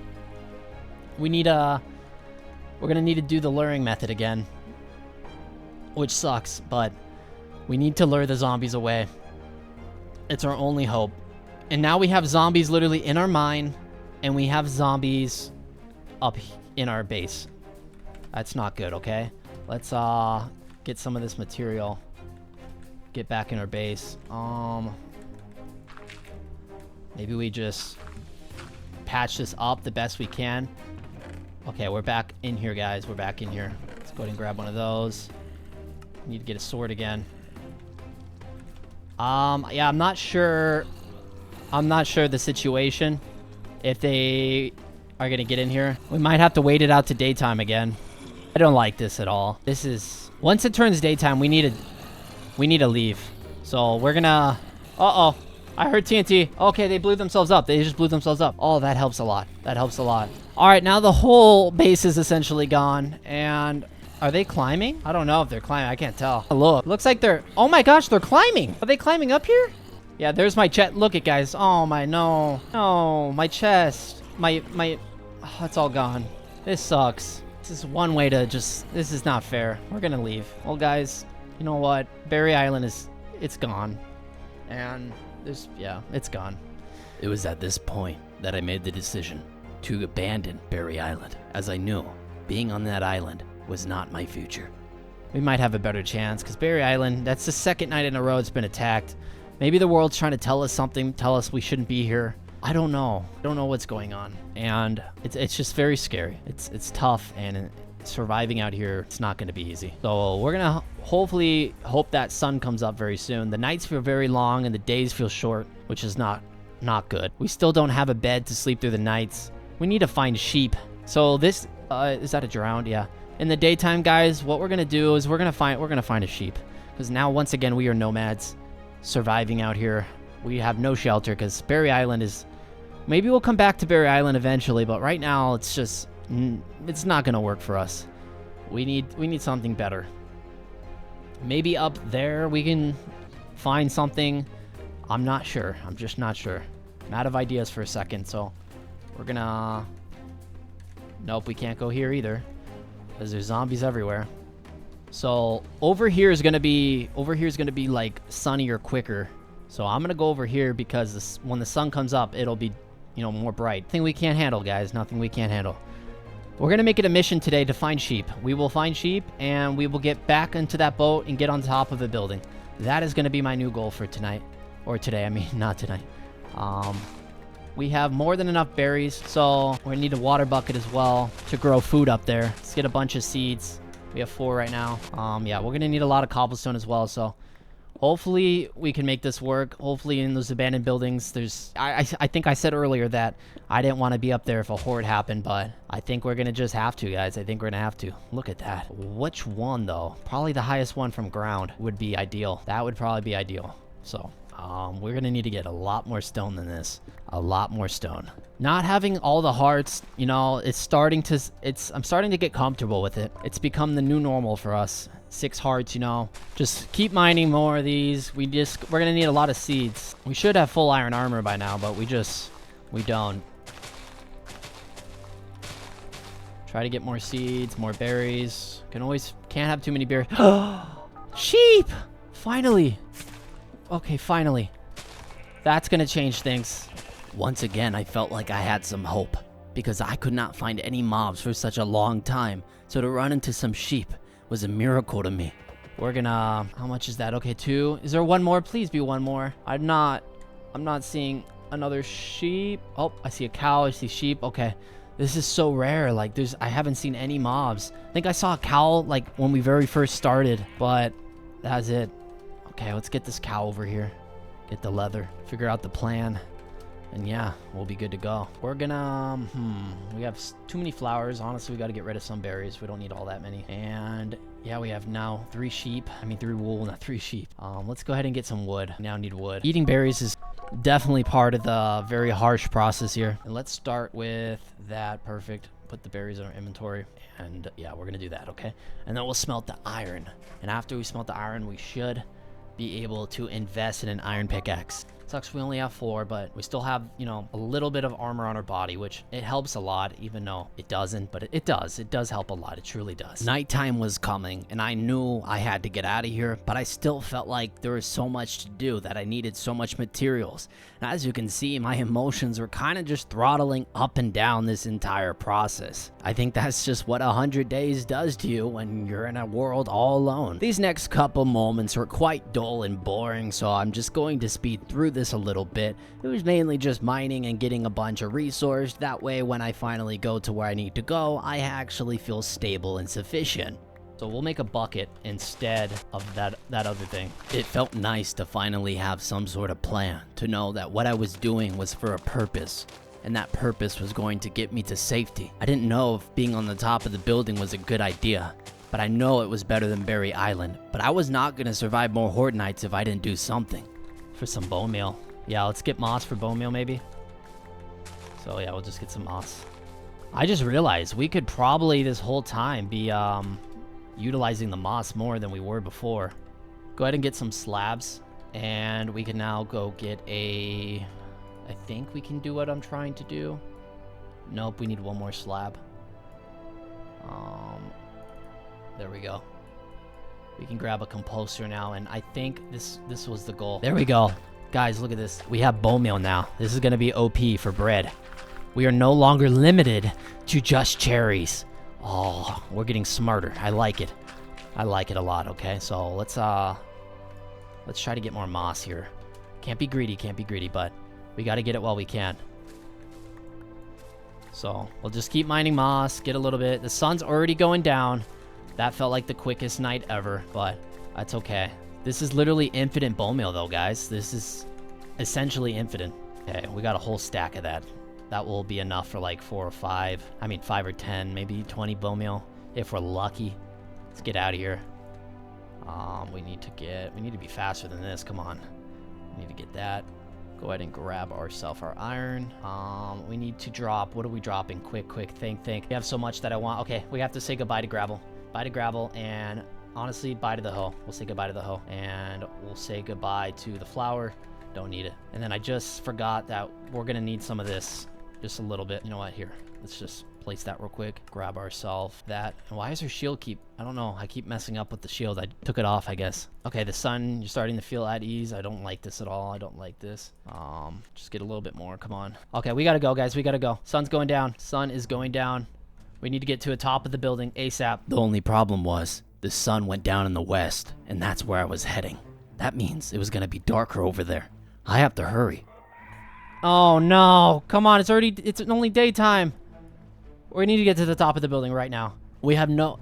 We're gonna need to do the luring method again, which sucks, but we need to lure the zombies away. It's our only hope. And now we have zombies literally in our mine, and we have zombies up in our base. That's not good, okay? Let's get some of this material. Get back in our base. Maybe we just patch this up the best we can. Okay, we're back in here, guys. We're back in here. Let's go ahead and grab one of those. Need to get a sword again. Yeah, I'm not sure the situation. If they are gonna get in here, we might have to wait it out to daytime again. I don't like this at all. This is... Once it turns daytime, we need to leave. So we're gonna... Uh-oh. I heard TNT. Okay, they blew themselves up. They just blew themselves up. Oh, that helps a lot. That helps a lot. All right, now the whole base is essentially gone. And are they climbing? I don't know if they're climbing. I can't tell. Look. Looks like they're... Oh my gosh, they're climbing. Are they climbing up here? Yeah, there's my chest. Look it, guys. Oh my... No. No. My chest. My... Oh, it's all gone. This sucks. This is one way to just... This is not fair. We're gonna leave. Well, guys, you know what? Berry Island is... It's gone. And there's... Yeah, it's gone. It was at this point that I made the decision to abandon Berry Island, as I knew being on that island was not my future. We might have a better chance, because Berry Island, that's the second night in a row it's been attacked. Maybe the world's trying to tell us something, tell us we shouldn't be here. I don't know. I don't know what's going on. And it's just very scary. It's tough, and surviving out here, it's not going to be easy. So we're going to hope that sun comes up very soon. The nights feel very long and the days feel short, which is not good. We still don't have a bed to sleep through the nights. We need to find sheep. So this is that a drowned? Yeah. In the daytime, guys, what we're gonna do is we're gonna find a sheep, because now once again we are nomads surviving out here. We have no shelter because Berry Island is. Maybe we'll come back to Berry Island eventually, but right now it's just it's not gonna work for us. We need something better. Maybe up there we can find something. I'm not sure. I'm just not sure. I'm out of ideas for a second, so we're gonna. Nope, we can't go here either, because there's zombies everywhere. So over here is gonna be like sunnier quicker. So I'm gonna go over here because when the sun comes up, it'll be, more bright. Thing we can't handle, guys. Nothing we can't handle. We're gonna make it a mission today to find sheep. We will find sheep and we will get back into that boat and get on top of a building. That is gonna be my new goal for tonight, or today. I mean, not tonight. We have more than enough berries, so we need a water bucket as well to grow food up there. Let's get a bunch of seeds. We have 4 right now. Yeah, we're gonna need a lot of cobblestone as well, so hopefully we can make this work. Hopefully in those abandoned buildings, there's... I think I said earlier that I didn't want to be up there if a horde happened, but I think we're gonna just have to, guys. I think we're gonna have to. Look at that. Which one, though? Probably the highest one from ground would be ideal. That would probably be ideal. So... we're gonna need to get a lot more stone than this. A lot more stone. Not having all the hearts, I'm starting to get comfortable with it. It's become the new normal for us. 6 hearts, just keep mining more of these. We're gonna need a lot of seeds. We should have full iron armor by now, but we don't. Try to get more seeds, more berries. Can't have too many berries. Sheep! Finally! Okay, finally. That's gonna change things. Once again, I felt like I had some hope, because I could not find any mobs for such a long time, so to run into some sheep was a miracle to me. We're gonna... How much is that? Okay, 2. Is there one more? Please be one more. I'm not seeing another sheep. Oh, I see a cow. I see sheep. Okay. This is so rare. Like, I haven't seen any mobs. I think I saw a cow, like, when we very first started, but that's it. Okay, let's get this cow over here. Get the leather. Figure out the plan. And yeah, we'll be good to go. We're gonna... we have too many flowers. Honestly, we gotta get rid of some berries. We don't need all that many. And yeah, we have now 3 sheep. I mean, 3 wool, not 3 sheep. Let's go ahead and get some wood. Now need wood. Eating berries is definitely part of the very harsh process here. And let's start with that. Perfect. Put the berries in our inventory. And yeah, we're gonna do that, okay? And then we'll smelt the iron. And after we smelt the iron, we should be able to invest in an iron pickaxe. Sucks we only have 4, but we still have, a little bit of armor on our body, which it helps a lot, even though it doesn't, but it does. It does help a lot. It truly does. Nighttime was coming, and I knew I had to get out of here, but I still felt like there was so much to do, that I needed so much materials. And as you can see, my emotions were kind of just throttling up and down this entire process. I think that's just what 100 days does to you when you're in a world all alone. These next couple moments were quite dull and boring, so I'm just going to speed through this a little bit. It was mainly just mining and getting a bunch of resources. That way, when I finally go to where I need to go, I actually feel stable and sufficient. So we'll make a bucket instead of that other thing. It felt nice to finally have some sort of plan, to know that what I was doing was for a purpose, and that purpose was going to get me to safety. I didn't know if being on the top of the building was a good idea, but I know it was better than Berry Island. But I was not going to survive more horde nights if I didn't do something. For some bone meal. Yeah, let's get moss for bone meal maybe. So yeah, we'll just get some moss. I just realized we could probably this whole time be utilizing the moss more than we were before. Go ahead and get some slabs, and we can now go get a... I think we can do what I'm trying to do. Nope, we need one more slab. There we go. We can grab a composter now, and I think this was the goal. There we go. Guys, look at this. We have bone meal now. This is going to be OP for bread. We are no longer limited to just cherries. Oh, we're getting smarter. I like it. I like it a lot, okay? So let's try to get more moss here. Can't be greedy, but we got to get it while we can. So we'll just keep mining moss, get a little bit. The sun's already going down. That felt like the quickest night ever, but That's okay. This is literally infinite bone meal, though, guys. This is essentially infinite. Okay, we got a whole stack of that. That will be enough for like 4 or 5. I mean, 5 or 10, maybe 20 bone meal if we're lucky. Let's get out of here. We need to be faster than this. Come on. We need to get that. Go ahead and grab ourselves our iron. We need to drop. What are we dropping? Quick. Think. We have so much that I want. Okay, we have to say goodbye to gravel. Bye to gravel, and honestly, bye to the hoe. We'll say goodbye to the hoe, and we'll say goodbye to the flour. Don't need it. And then I just forgot that we're gonna need some of this, just a little bit. You know what? Here, let's just place that real quick. Grab ourselves that. And why is her shield I don't know. I keep messing up with the shield. I took it off, I guess. Okay, the sun, you're starting to feel at ease. I don't like this at all. I don't like this. Just get a little bit more. Come on. Okay, we gotta go, guys. We gotta go. Sun's going down. Sun is going down. We need to get to the top of the building ASAP. The only problem was the sun went down in the west, and that's where I was heading. That means it was gonna be darker over there. I have to hurry. Oh no, come on, it's only daytime. We need to get to the top of the building right now.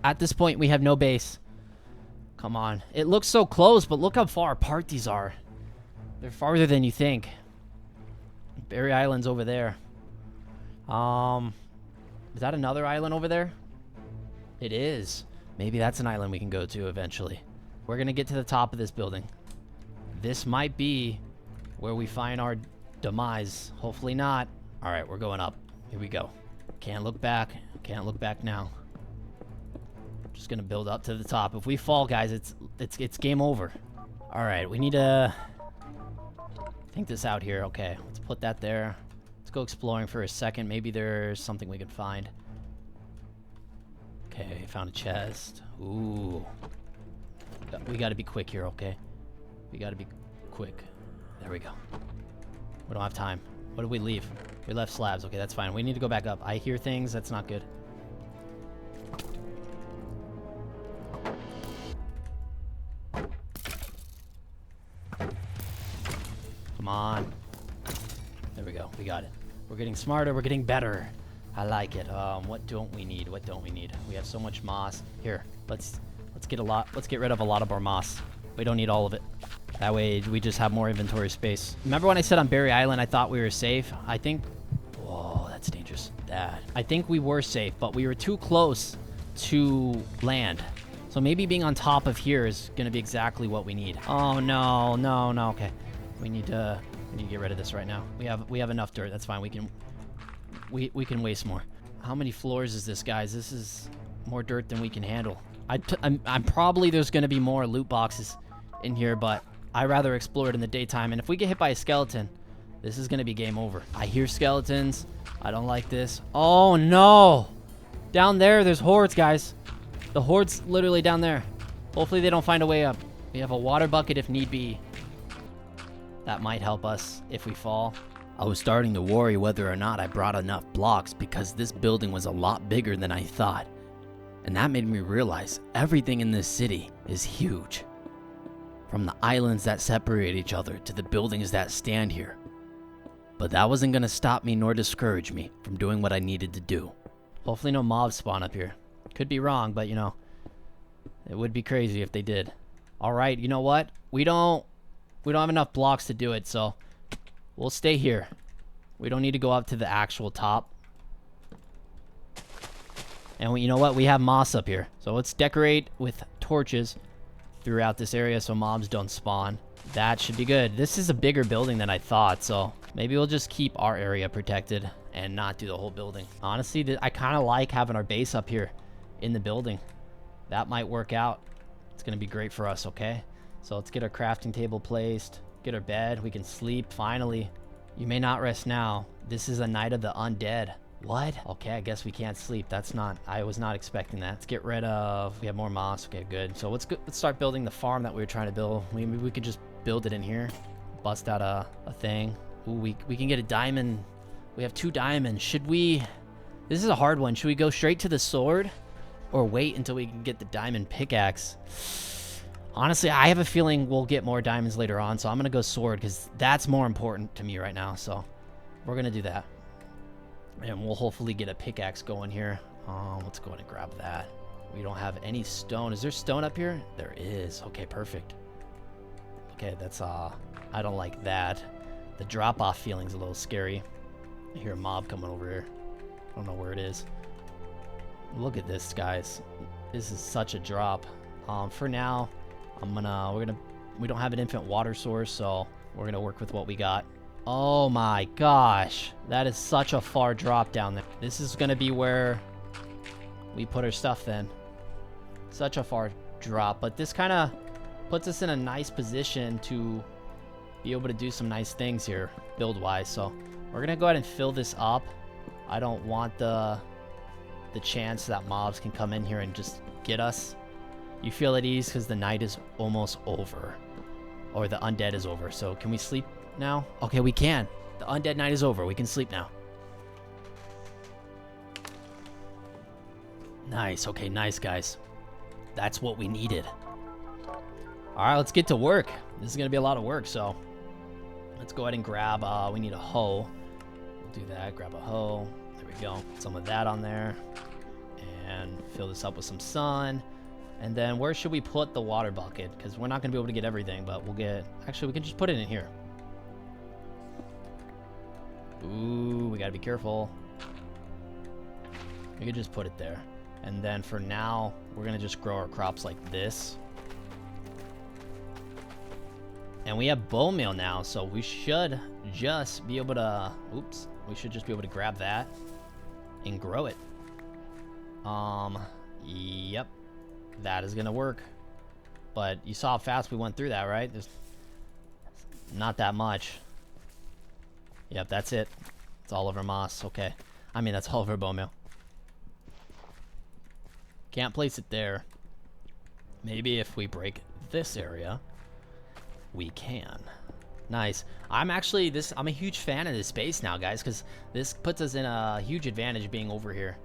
At this point, we have no base. Come on. It looks so close, but look how far apart these are. They're farther than you think. Berry Island's over there. Is that another island over there? It is. Maybe that's an island we can go to eventually. We're gonna get to the top of this building. This might be where we find our demise. Hopefully not. All right, we're going up. Here we go. Can't look back. Can't look back now. Just gonna build up to the top. If we fall, guys, it's game over. All right, we need to think this out here. Okay, let's put that there. Let's go exploring for a second. Maybe there's something we can find. Okay, found a chest. Ooh. We gotta be quick here, okay? We gotta be quick. There we go. We don't have time. What did we leave? We left slabs. Okay, that's fine. We need to go back up. I hear things. That's not good. Come on. There we go. We got it. We're getting smarter. We're getting better. I like it. What don't we need? What don't we need? We have so much moss. Here, let's get rid of a lot of our moss. We don't need all of it. That way we just have more inventory space. Remember when I said on Berry Island I thought we were safe? I think... Whoa, that's dangerous. I think we were safe, but we were too close to land. So maybe being on top of here is going to be exactly what we need. Oh, no. Okay. We need to get rid of this right now. We have enough dirt. That's fine. We can waste more. How many floors is this, guys? This is more dirt than we can handle. I'm probably there's going to be more loot boxes in here, but I'd rather explore it in the daytime. And if we get hit by a skeleton, this is going to be game over. I hear skeletons. I don't like this. Oh, no. Down there's hordes, guys. The horde's literally down there. Hopefully they don't find a way up. We have a water bucket if need be. That might help us if we fall. I was starting to worry whether or not I brought enough blocks because this building was a lot bigger than I thought. And that made me realize everything in this city is huge. From the islands that separate each other to the buildings that stand here. But that wasn't going to stop me nor discourage me from doing what I needed to do. Hopefully no mobs spawn up here. Could be wrong, but you know, it would be crazy if they did. Alright, you know what? We don't have enough blocks to do it, so we'll stay here. We don't need to go up to the actual top. And you know what? We have moss up here. So let's decorate with torches throughout this area so mobs don't spawn. That should be good. This is a bigger building than I thought, so maybe we'll just keep our area protected and not do the whole building. Honestly, I kind of like having our base up here in the building. That might work out. It's going to be great for us, okay? So let's get our crafting table placed. Get our bed. We can sleep. Finally. You may not rest now. This is a night of the undead. What? Okay, I guess we can't sleep. I was not expecting that. Let's get rid of... We have more moss. Okay, good. So let's start building the farm that we were trying to build. Maybe we could just build it in here. Bust out a thing. Ooh, we can get a diamond. We have 2 diamonds. Should we... This is a hard one. Should we go straight to the sword? Or wait until we can get the diamond pickaxe? Honestly, I have a feeling we'll get more diamonds later on. So I'm going to go sword because that's more important to me right now. So we're going to do that. And we'll hopefully get a pickaxe going here. Let's go ahead and grab that. We don't have any stone. Is there stone up here? There is. Okay, perfect. Okay, that's I don't like that. The drop-off feeling's a little scary. I hear a mob coming over here. I don't know where it is. Look at this, guys. This is such a drop. For now, we don't have an infant water source, so we're gonna work with what we got. Oh my gosh, that is such a far drop down there. This is gonna be where we put our stuff then. Such a far drop, but this kind of puts us in a nice position to be able to do some nice things here build-wise. So we're gonna go ahead and fill this up. I don't want the chance that mobs can come in here and just get us. You feel at ease because the night is almost over, or the undead is over. So can we sleep now? Okay, we can. The undead night is over. We can sleep now. Nice. Okay, nice, guys. That's what we needed. All right, let's get to work. This is gonna be a lot of work, so let's go ahead and grab, we need a hoe. We'll do that, grab a hoe. There we go, some of that on there. And fill this up with some sun. And then where should we put the water bucket? Because we're not gonna be able to get everything, but we'll get, actually we can just put it in here. Ooh, we gotta be careful. We could just put it there. And then for now, we're gonna just grow our crops like this. And we have bone meal now, so we should just be able to, oops, we should just be able to grab that and grow it. Yep, that is gonna work. But you saw how fast we went through that, right? There's not that much. Yep, that's it. It's all over moss, okay. I mean, that's all over bone meal. Can't place it there. Maybe if we break this area, we can. Nice. I'm a huge fan of this base now, guys, because this puts us in a huge advantage being over here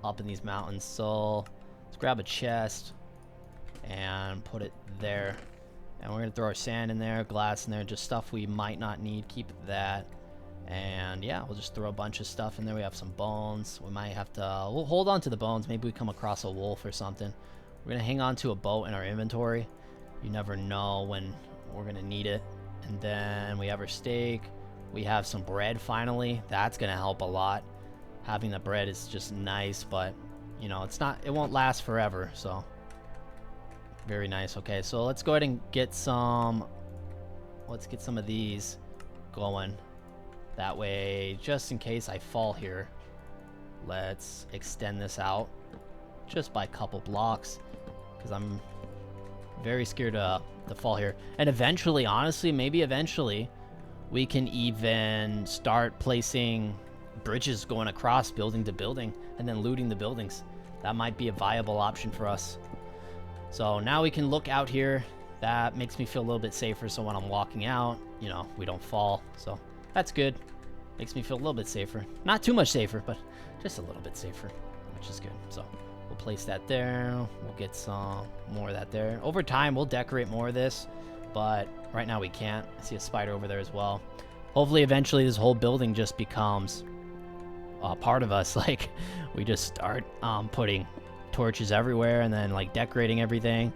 up in these mountains. So let's grab a chest and put it there. And we're gonna throw our sand in there, glass in there, just stuff we might not need. Keep that. And yeah, we'll just throw a bunch of stuff in there. We have some bones. We might have to, we'll hold on to the bones. Maybe we come across a wolf or something. We're gonna hang on to a boat in our inventory. You never know when we're gonna need it. And then we have our steak. We have some bread finally. That's gonna help a lot. Having the bread is just nice, but you know, it won't last forever, so very nice. Okay, so let's go ahead and get some of these going. That way, just in case I fall here, let's extend this out just by a couple blocks, because I'm very scared to fall here. And eventually, honestly, maybe eventually, we can even start placing bridges going across building to building and then looting the buildings. That might be a viable option for us. So now we can look out here. That makes me feel a little bit safer, so when I'm walking out, you know, we don't fall. So that's good. Makes me feel a little bit safer. Not too much safer, but just a little bit safer, which is good. So we'll place that there. We'll get some more of that there. Over time, we'll decorate more of this, but right now we can't. I see a spider over there as well. Hopefully, eventually, this whole building just becomes part of us. Like, we just start putting torches everywhere and then, like, decorating everything.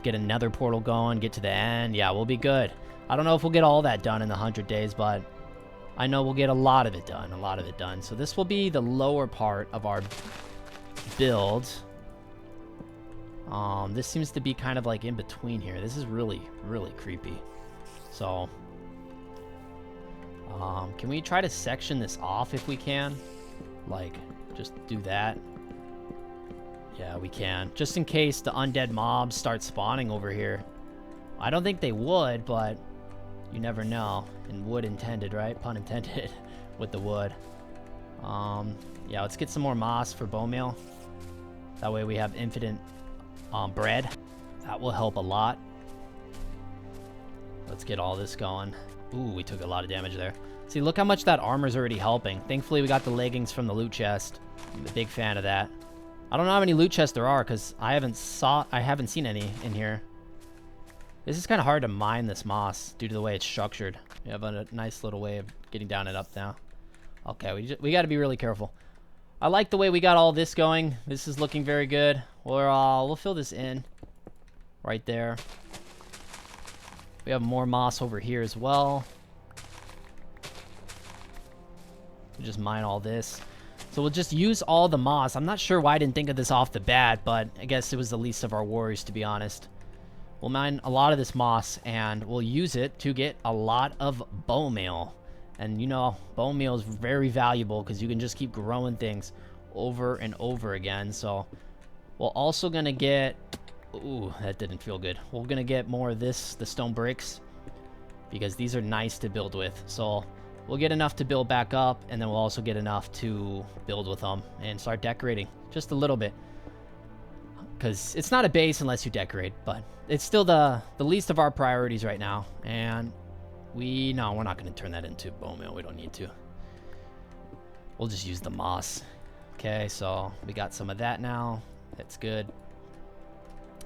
Get another portal going, get to the end. Yeah, we'll be good. I don't know if we'll get all that done in the 100 days, but I know we'll get a lot of it done. So this will be the lower part of our build. This seems to be kind of like in between here. This is really, really creepy. So, can we try to section this off if we can? Like, just do that. Yeah, we can. Just in case the undead mobs start spawning over here. I don't think they would, but you never know. And wood intended, right? Pun intended with the wood. Yeah, let's get some more moss for bone meal. That way we have infinite bread. That will help a lot. Let's get all this going. Ooh, we took a lot of damage there. See, look how much that armor's already helping. Thankfully, we got the leggings from the loot chest. I'm a big fan of that. I don't know how many loot chests there are because I haven't seen any in here. This is kind of hard to mine this moss due to the way it's structured. We have a nice little way of getting down and up now. Okay, we got to be really careful. I like the way we got all this going. This is looking very good. We'll fill this in right there. We have more moss over here as well. We'll just mine all this. So we'll just use all the moss. I'm not sure why I didn't think of this off the bat, but I guess it was the least of our worries, to be honest. We'll mine a lot of this moss, and we'll use it to get a lot of bone meal. And, you know, bone meal is very valuable because you can just keep growing things over and over again. So we're also going to get... Ooh, that didn't feel good. We're going to get more of this, the stone bricks, because these are nice to build with. So we'll get enough to build back up, and then we'll also get enough to build with them and start decorating just a little bit. Because it's not a base unless you decorate, but it's still the least of our priorities right now. And we're not going to turn that into bone meal. We don't need to. We'll just use the moss. Okay, so we got some of that now. That's good.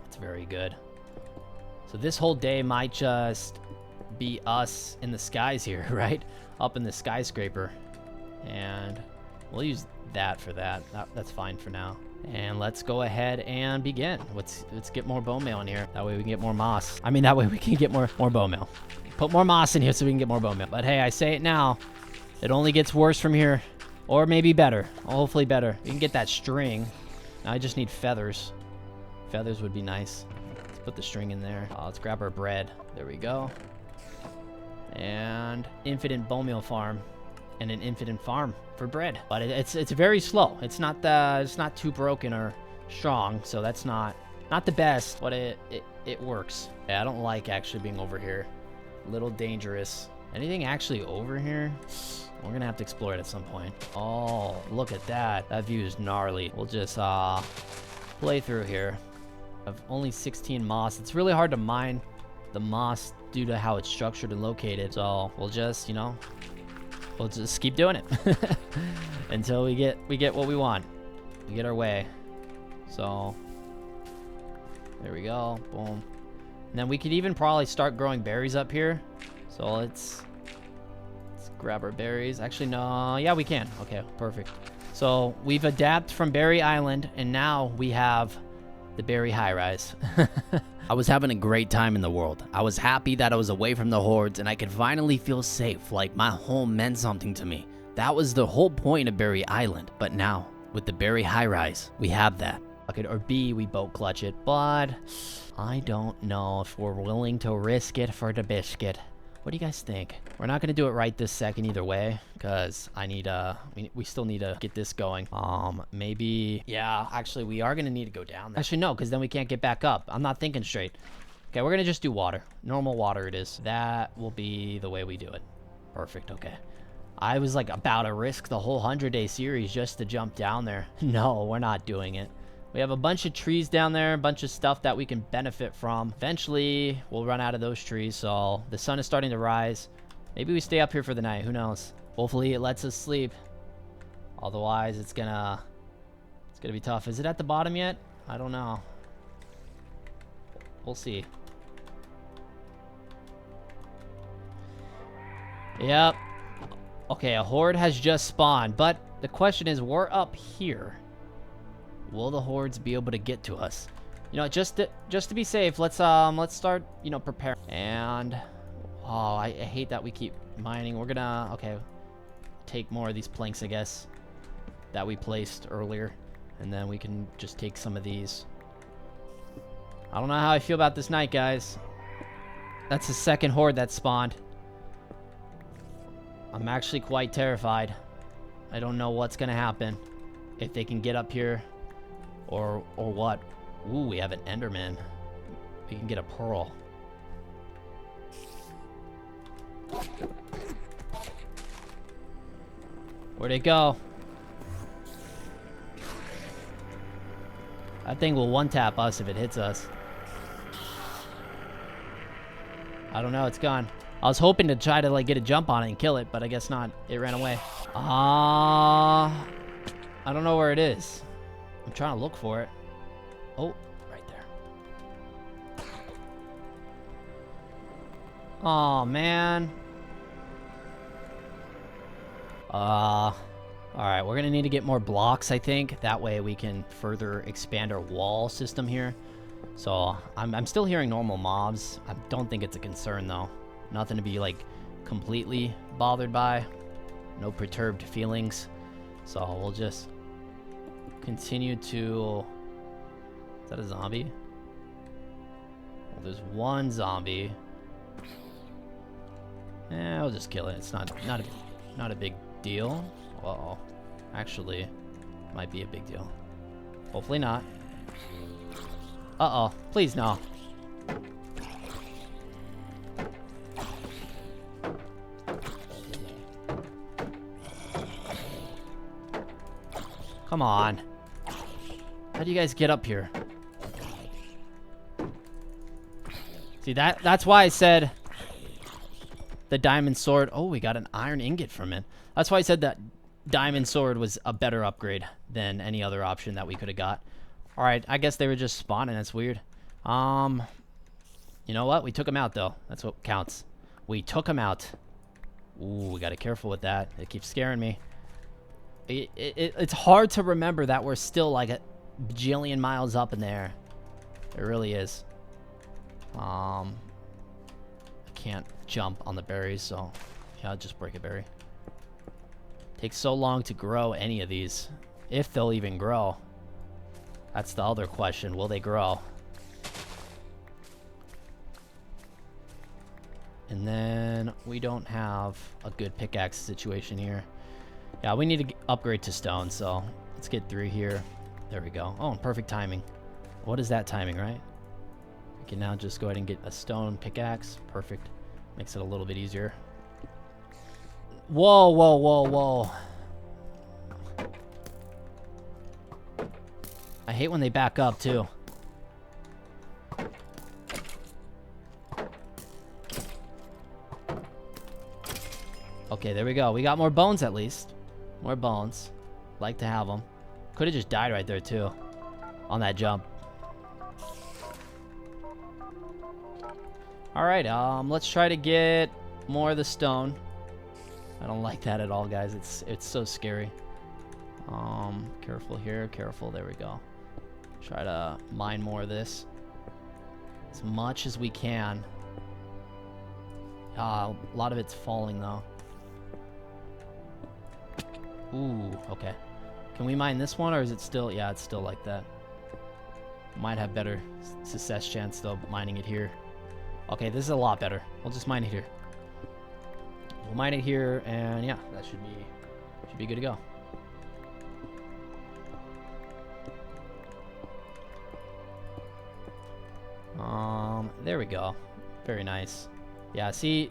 It's very good. So this whole day might just be us in the skies here, right? Up in the skyscraper. And we'll use that for that. That's fine for now. And let's go ahead and begin. Let's get more bone meal in here. That way we can get more moss. I mean, that way we can get more bone meal. Put more moss in here so we can get more bone meal. But hey, I say it now. It only gets worse from here. Or maybe better. Hopefully better. We can get that string. Now I just need feathers. Feathers would be nice. Let's put the string in there. Let's grab our bread. There we go. And infinite bone meal farm. And an infinite farm for bread. But it's very slow. It's not too broken or strong. So that's not the best. But it works. Yeah, I don't like actually being over here. Little dangerous. Anything actually over here? We're gonna have to explore it at some point. Oh, look at that. That view is gnarly. We'll just play through here. I've only 16 moss. It's really hard to mine the moss due to how it's structured and located. So we'll just, we'll just keep doing it until we get what we want. We get our way. So there we go. Boom. And then we could even probably start growing berries up here. So let's grab our berries. Actually, no. Yeah, we can. Okay, perfect. So we've adapted from Berry Island, and now we have the berry high rise. I was having a great time in the world. I was happy that I was away from the hordes, and I could finally feel safe, like my home meant something to me. That was the whole point of Berry Island. But now, with the berry high rise, we have that. Or B, we boat clutch it, but I don't know if we're willing to risk it for the biscuit. What do you guys think? We're not going to do it right this second either way, because I need we still need to get this going. Maybe, yeah, actually we are going to need to go down there. Actually no, because then we can't get back up. I'm not thinking straight. Okay, we're going to just do water. Normal water it is. That will be the way we do it. Perfect, okay. I was like about to risk the whole 100-day series just to jump down there. No, we're not doing it. We have a bunch of trees down there, a bunch of stuff that we can benefit from. Eventually, we'll run out of those trees, so the sun is starting to rise. Maybe we stay up here for the night, who knows? Hopefully it lets us sleep. Otherwise, it's gonna be tough. Is it at the bottom yet? I don't know. We'll see. Yep. Okay, a horde has just spawned, but the question is, we're up here. Will the hordes be able to get to us? Just to be safe, let's start, preparing. And I hate that we keep mining. We're gonna take more of these planks, I guess, that we placed earlier, and then we can just take some of these. I don't know how I feel about this night, guys. That's the second horde that spawned. I'm actually quite terrified. I don't know what's gonna happen, if they can get up here. Or what? Ooh, we have an Enderman. We can get a pearl. Where'd it go? That thing will one-tap us if it hits us. I don't know, it's gone. I was hoping to try to get a jump on it and kill it, but I guess not. It ran away. I don't know where it is. I'm trying to look for it. Oh, right there. Oh man. Alright, we're gonna need to get more blocks, I think. That way we can further expand our wall system here. So, I'm still hearing normal mobs. I don't think it's a concern, though. Nothing to be, like, completely bothered by. No perturbed feelings. So, we'll just continue to... Is that a zombie? Well, there's one zombie. I'll just kill it. It's not a big deal. Uh-oh. Actually, might be a big deal. Hopefully not. Uh-oh. Please, no. Come on. How do you guys get up here? See, that's why I said the diamond sword... Oh, we got an iron ingot from it. That's why I said that diamond sword was a better upgrade than any other option that we could have got. Alright, I guess they were just spawning. That's weird. You know what? We took them out, though. That's what counts. We took them out. Ooh, we gotta be careful with that. It keeps scaring me. It's hard to remember that we're still like a bajillion miles up in the air. It really is. I can't jump on the berries, so yeah, I'll just break a berry. Takes so long to grow any of these, if they'll even grow. That's the other question. Will they grow? And then we don't have a good pickaxe situation here. Yeah, we need to upgrade to stone, so let's get through here. There we go. Oh, perfect timing. What is that timing, right? We can now just go ahead and get a stone pickaxe. Perfect. Makes it a little bit easier. Whoa, whoa, whoa, whoa. I hate when they back up, too. Okay, there we go. We got more bones, at least. More bones. Like to have them. Could have just died right there, too. On that jump. Alright, let's try to get more of the stone. I don't like that at all, guys. It's so scary. Careful here, careful. There we go. Try to mine more of this. As much as we can. A lot of it's falling, though. Ooh, okay. Can we mine this one, or is it still... Yeah, it's still like that. Might have better success chance, though, mining it here. Okay, this is a lot better. We'll just mine it here. We'll mine it here, and yeah, that should be good to go. There we go. Very nice. Yeah, see,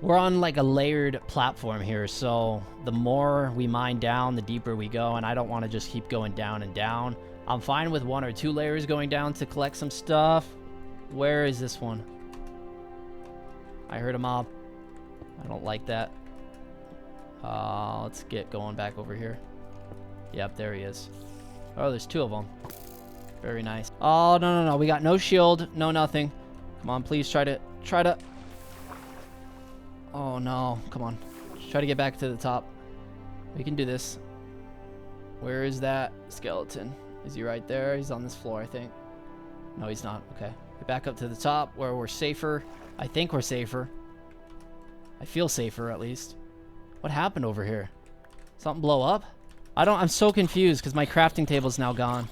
we're on like a layered platform here, so the more we mine down, the deeper we go, and I don't want to just keep going down and down. I'm fine with 1 or 2 layers going down to collect some stuff. Where is this one? I heard a mob. I don't like that. Let's get going back over here. Yep, there he is. Oh, there's 2 of them. Very nice. Oh, no. We got no shield, no nothing. Come on, please try to... Oh, no. Come on. Just try to get back to the top. We can do this. Where is that skeleton? Is he right there? He's on this floor, I think. No, he's not. Okay. Get back up to the top where we're safer. I think we're safer. I feel safer, at least. What happened over here? Something blow up? I'm so confused because my crafting table's now gone.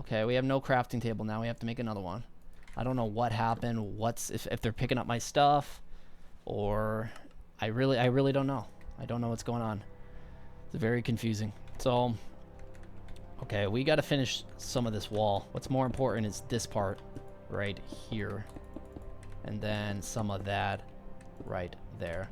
Okay, we have no crafting table now. We have to make another one. I don't know what happened. If they're picking up my stuff, or I really don't know. I don't know what's going on. It's very confusing. So, okay, we got to finish some of this wall. What's more important is this part right here, and then some of that right there.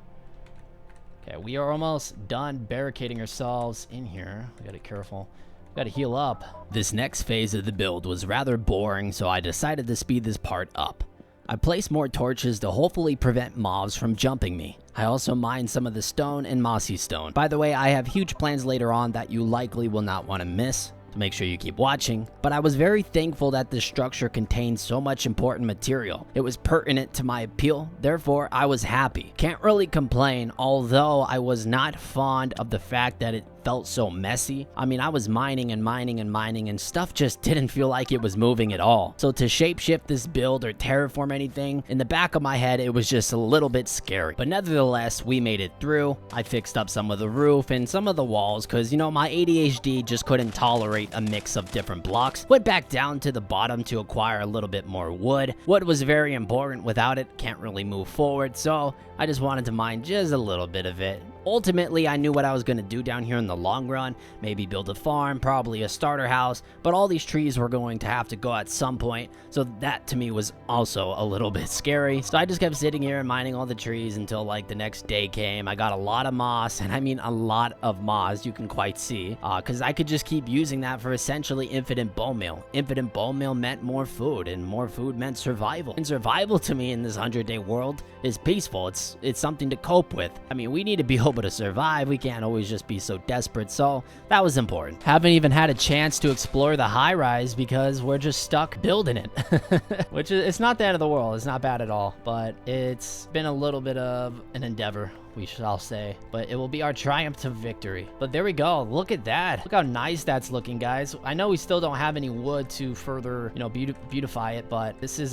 Okay, we are almost done barricading ourselves in here. We got to be careful. Gotta heal up. This next phase of the build was rather boring, so I decided to speed this part up. I placed more torches to hopefully prevent mobs from jumping me. I also mined some of the stone and mossy stone. By the way, I have huge plans later on that you likely will not want to miss. to make sure you keep watching, but I was very thankful that this structure contained so much important material. It was pertinent to my appeal, therefore I was happy. Can't really complain, although I was not fond of the fact that it felt so messy. I mean, I was mining and mining and mining, and stuff just didn't feel like it was moving at all. So to shapeshift this build or terraform anything, in the back of my head, it was just a little bit scary. But nevertheless, we made it through. I fixed up some of the roof and some of the walls because, you know, my ADHD just couldn't tolerate a mix of different blocks. Went back down to the bottom to acquire a little bit more wood. Wood was very important. Without it, can't really move forward. So I just wanted to mine just a little bit of it. Ultimately, I knew what I was going to do down here in the long run. Maybe build a farm, probably a starter house, but all these trees were going to have to go at some point, so that to me was also a little bit scary. So I just kept sitting here and mining all the trees until like the next day came. I got a lot of moss, and I mean a lot of moss, you can quite see, because I could just keep using that for essentially infinite bone meal. Infinite bone meal meant more food, and more food meant survival. And survival to me in this 100-day world is peaceful. It's something to cope with. I mean, we need to be able to survive. We can't always just be so desperate, so that was important. Haven't even had a chance to explore the high rise because we're just stuck building it. Which is, it's not the end of the world. It's not bad at all, but it's been a little bit of an endeavor, we shall say, but it will be our triumph to victory. But there we go. Look at that. Look how nice that's looking, guys. I know we still don't have any wood to further, you know, beautify it, but this is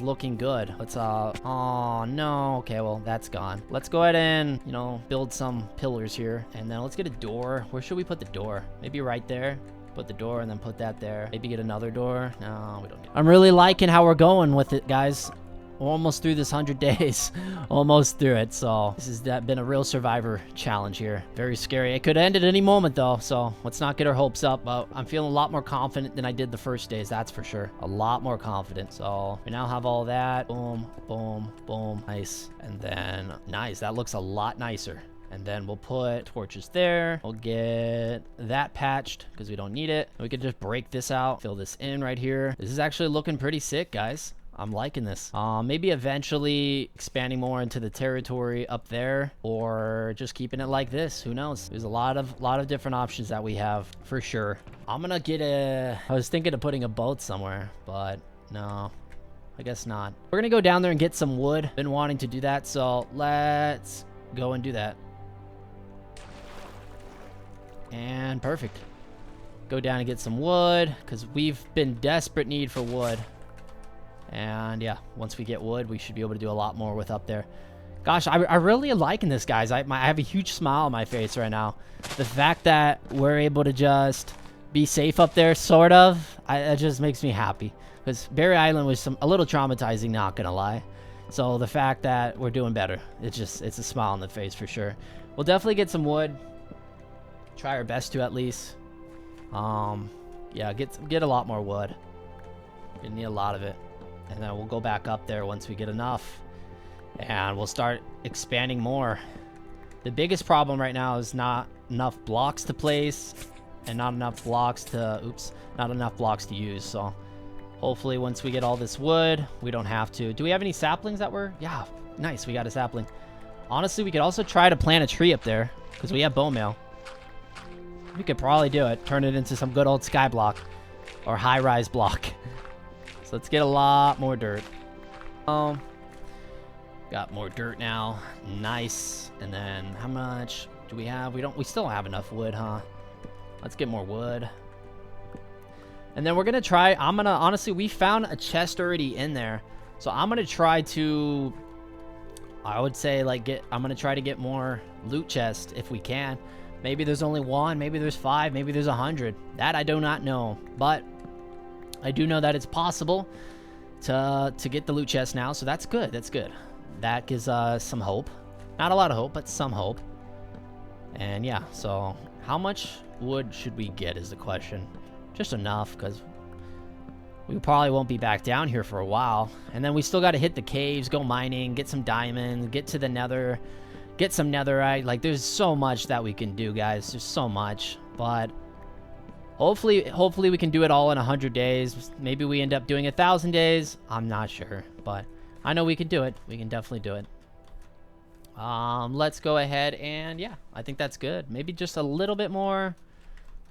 looking good. Let's, oh no. Okay, well, that's gone. Let's go ahead and, you know, build some pillars here. And then let's get a door. Where should we put the door? Maybe right there. Put the door and then put that there. Maybe get another door. No, we don't need it. I'm really liking how we're going with it, guys. We're almost through this 100 days. Almost through it. So this has been a real survivor challenge here. Very scary. It could end at any moment though. So let's not get our hopes up. But I'm feeling a lot more confident than I did the first days. That's for sure. A lot more confident. So we now have all that. Boom, boom, boom. Nice. And then nice. That looks a lot nicer. And then we'll put torches there. We'll get that patched because we don't need it. We could just break this out. Fill this in right here. This is actually looking pretty sick, guys. I'm liking this. Maybe eventually expanding more into the territory up there, or just keeping it like this. Who knows? There's a lot of different options that we have for sure. I'm gonna get I was thinking of putting a boat somewhere, but no, I guess not. We're gonna go down there and get some wood. Been wanting to do that, so let's go and do that. And perfect. Go down and get some wood because we've been desperate need for wood. And yeah, once we get wood, we should be able to do a lot more with up there. Gosh, I really am liking this, guys. I have a huge smile on my face right now. The fact that we're able to just be safe up there, sort of, it just makes me happy. Because Barry Island was a little traumatizing, not gonna lie. So the fact that we're doing better, it's a smile on the face for sure. We'll definitely get some wood. Try our best to at least. Yeah, get a lot more wood. We need a lot of it. And then we'll go back up there once we get enough. And we'll start expanding more. The biggest problem right now is not enough blocks to place. And not enough blocks to... Oops. Not enough blocks to use. So hopefully once we get all this wood, we don't have to. Do we have any saplings that were... Yeah, nice. We got a sapling. Honestly, we could also try to plant a tree up there. Because we have bone meal. We could probably do it. Turn it into some good old sky block. Or high-rise block. So let's get a lot more dirt. Got more dirt now. Nice. And then how much do we have? We still don't have enough wood, huh? Let's get more wood. And then we're gonna try, honestly, we found a chest already in there. So I'm gonna try to, I would say like I'm gonna try to get more loot chests if we can. Maybe there's only one, maybe there's 5, maybe there's 100. That I do not know. But I do know that it's possible to get the loot chest now, so that's good. That's good. That gives us some hope. Not a lot of hope, but some hope. And yeah, so how much wood should we get is the question. Just enough, because we probably won't be back down here for a while. And then we still got to hit the caves, go mining, get some diamonds, get to the nether, get some netherite. Like, there's so much that we can do, guys. There's so much, but... Hopefully we can do it all in 100 days. Maybe we end up doing 1,000 days. I'm not sure, but I know we can do it. We can definitely do it. Let's go ahead and yeah, I think that's good. Maybe just a little bit more.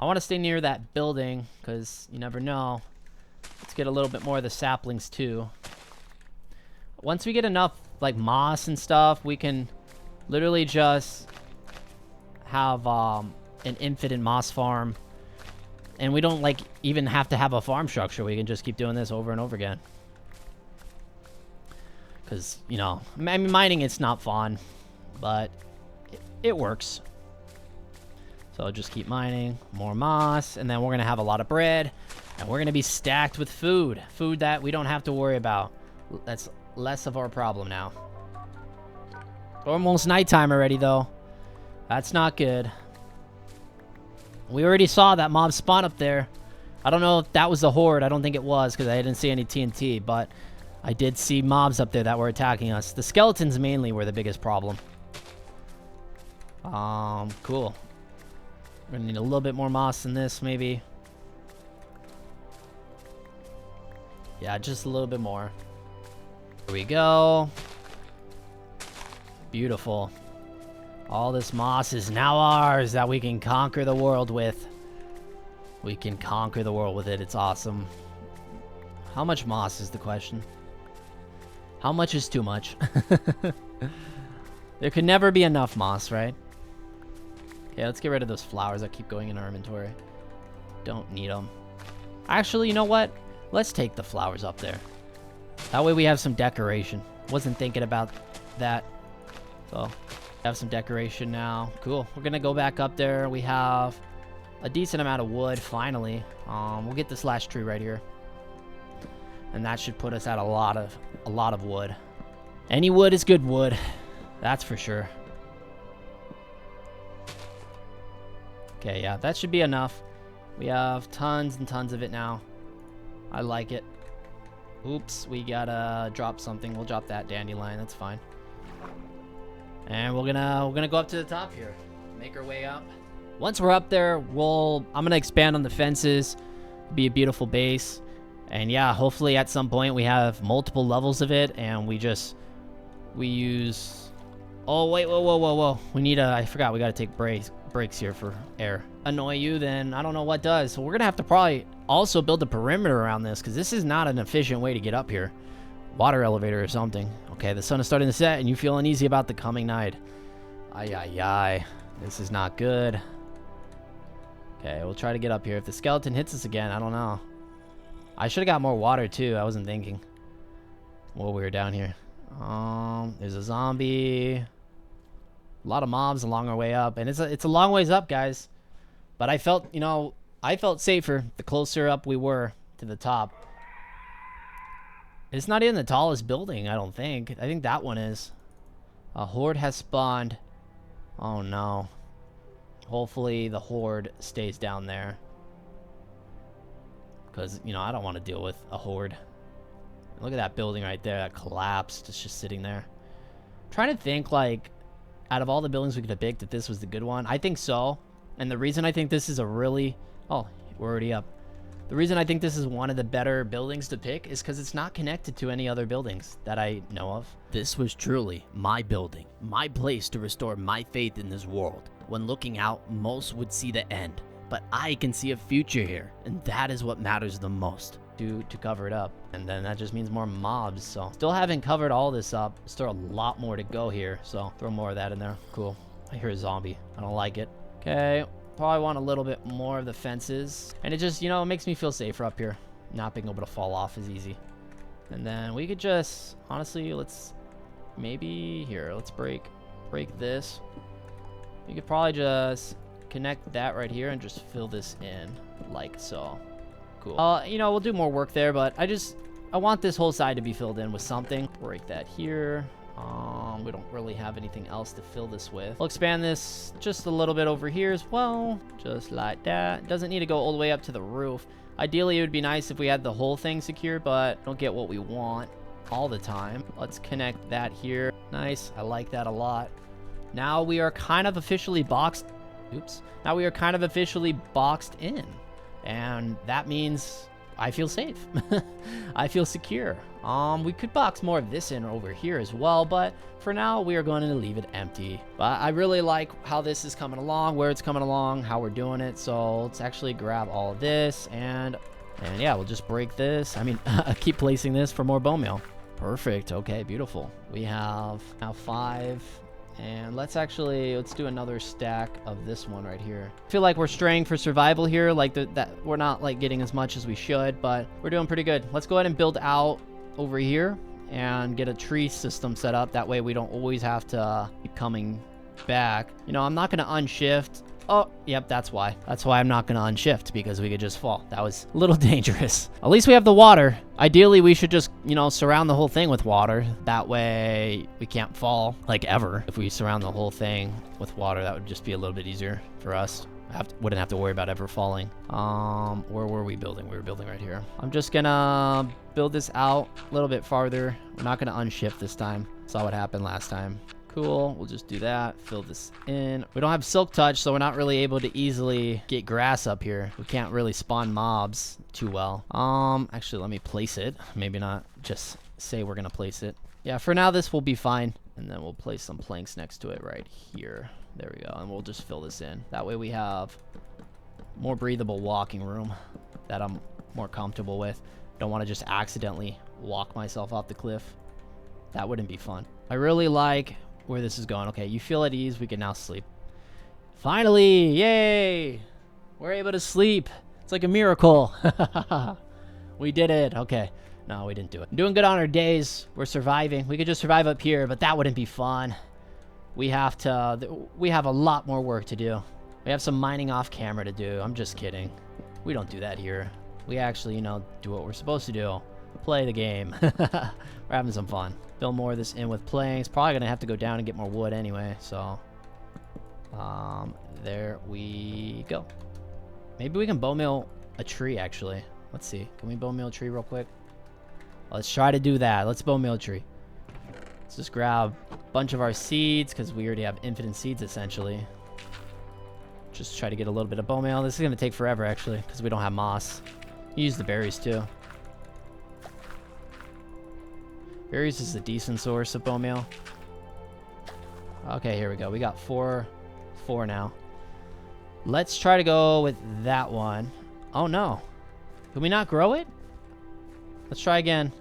I want to stay near that building because you never know. Let's get a little bit more of the saplings too. Once we get enough like moss and stuff, we can literally just have an infinite moss farm. And we don't like even have to have a farm structure. We can just keep doing this over and over again. Because, you know, I mean, mining, it's not fun, but it works. So just keep mining, more moss, and then we're going to have a lot of bread, and we're going to be stacked with food. Food that we don't have to worry about. That's less of our problem now. Almost nighttime already, though. That's not good. We already saw that mob spawn up there. I don't know if that was the horde. I don't think it was because I didn't see any TNT, but I did see mobs up there that were attacking us. The skeletons mainly were the biggest problem. Cool. We're gonna need a little bit more moss than this, maybe. Yeah, just a little bit more. Here we go. Beautiful. All this moss is now ours that we can conquer the world with. We can conquer the world with it. It's awesome. How much moss is the question? How much is too much? There could never be enough moss, right? Okay, let's get rid of those flowers that keep going in our inventory. Don't need them. Actually, you know what? Let's take the flowers up there. That way we have some decoration. Wasn't thinking about that. So, have some decoration now. Cool. We're gonna go back up there. We have a decent amount of wood, finally. We'll get this last tree right here. And that should put us at a lot of wood. Any wood is good wood. That's for sure. Okay, yeah, that should be enough. We have tons and tons of it now. I like it. Oops, we gotta drop something. We'll drop that dandelion. That's fine. And we're gonna go up to the top here. Make our way up. Once we're up there, I'm gonna expand on the fences. Be a beautiful base. And yeah, hopefully at some point we have multiple levels of it and we use... Oh, wait, whoa. I forgot we gotta take breaks here for air. Annoy you, then I don't know what does. So we're gonna have to probably also build a perimeter around this because this is not an efficient way to get up here. Water elevator or something. Okay, the sun is starting to set and you feel uneasy about the coming night. Ay. This is not good. Okay, we'll try to get up here. If the skeleton hits us again, I don't know. I should have got more water too. I wasn't thinking while we were down here. There's a zombie. A lot of mobs along our way up. And it's a long ways up, guys. But I felt, I felt safer the closer up we were to the top. It's not even the tallest building, I don't think. I think that one is. A horde has spawned. Oh, no. Hopefully the horde stays down there. Because, I don't want to deal with a horde. Look at that building right there that collapsed. It's just sitting there. I'm trying to think, like, out of all the buildings we could have picked, if this was the good one. I think so. And the reason I think this is a really... Oh, we're already up. The reason I think this is one of the better buildings to pick is because it's not connected to any other buildings that I know of. This was truly my building, my place to restore my faith in this world. When looking out, most would see the end, but I can see a future here, and that is what matters the most. To cover it up, and then that just means more mobs. So still haven't covered all this up. Still a lot more to go here, so throw more of that in there. Cool. I hear a zombie. I don't like it. Okay, probably want a little bit more of the fences, and it just it makes me feel safer up here. Not being able to fall off is easy. And then we could just honestly, let's break this. You could probably just connect that right here and just fill this in like so. Cool. We'll do more work there, but I want this whole side to be filled in with something. Break that here. We don't really have anything else to fill this with. We'll expand this just a little bit over here as well. Just like that. Doesn't need to go all the way up to the roof. Ideally, it would be nice if we had the whole thing secure, but don't get what we want all the time. Let's connect that here. Nice. I like that a lot. Now we are kind of officially boxed. Oops. Now we are kind of officially boxed in. And that means I feel safe. I feel secure. We could box more of this in over here as well, but for now we are going to leave it empty. But I really like how this is coming along, where it's coming along, how we're doing it. So let's actually grab all of this and yeah, we'll just break this. I mean, keep placing this for more bone meal. Perfect. Okay, beautiful. We have now 5. And let's do another stack of this one right here. I feel like we're straying for survival here. Like that we're not like getting as much as we should, but we're doing pretty good. Let's go ahead and build out over here and get a tree system set up. That way we don't always have to keep coming back. You know, I'm not going to unshift. Oh, yep, that's why. That's why I'm not going to unshift, because we could just fall. That was a little dangerous. At least we have the water. Ideally, we should just, you know, surround the whole thing with water. That way we can't fall, like, ever. If we surround the whole thing with water, that would just be a little bit easier for us. Wouldn't have to worry about ever falling. Where were we building? We were building right here. I'm just gonna build this out a little bit farther. We're not gonna unshift this time. Saw what happened last time. Cool, we'll just do that. Fill this in. We don't have silk touch, so we're not really able to easily get grass up here. We can't really spawn mobs too well. Actually, let me place it. Maybe not just say we're gonna place it. Yeah, for now this will be fine. And then we'll place some planks next to it right here. There we go, and we'll just fill this in. That way we have more breathable walking room that I'm more comfortable with. Don't want to just accidentally walk myself off the cliff. That wouldn't be fun. I really like where this is going. Okay, you feel at ease. We can now sleep. Finally, yay! We're able to sleep. It's like a miracle. We did it. Okay. No, we didn't do it. Doing good on our days. We're surviving. We could just survive up here, but that wouldn't be fun. We have a lot more work to do. We have some mining off camera to do. I'm just kidding. We don't do that here. We actually, you know, do what we're supposed to do. Play the game. We're having some fun. Fill more of this in with planks. Probably gonna have to go down and get more wood anyway, so there we go. Maybe we can bone meal a tree, actually. Let's see. Can we bone meal a tree real quick? Let's try to do that. Let's bone meal a tree. Let's just grab a bunch of our seeds, because we already have infinite seeds, essentially. Just try to get a little bit of bone meal. This is going to take forever, actually, because we don't have moss. Use the berries, too. Berries is a decent source of bone meal. Okay, here we go. We got four now. Let's try to go with that one. Oh, no. Can we not grow it? Let's try again.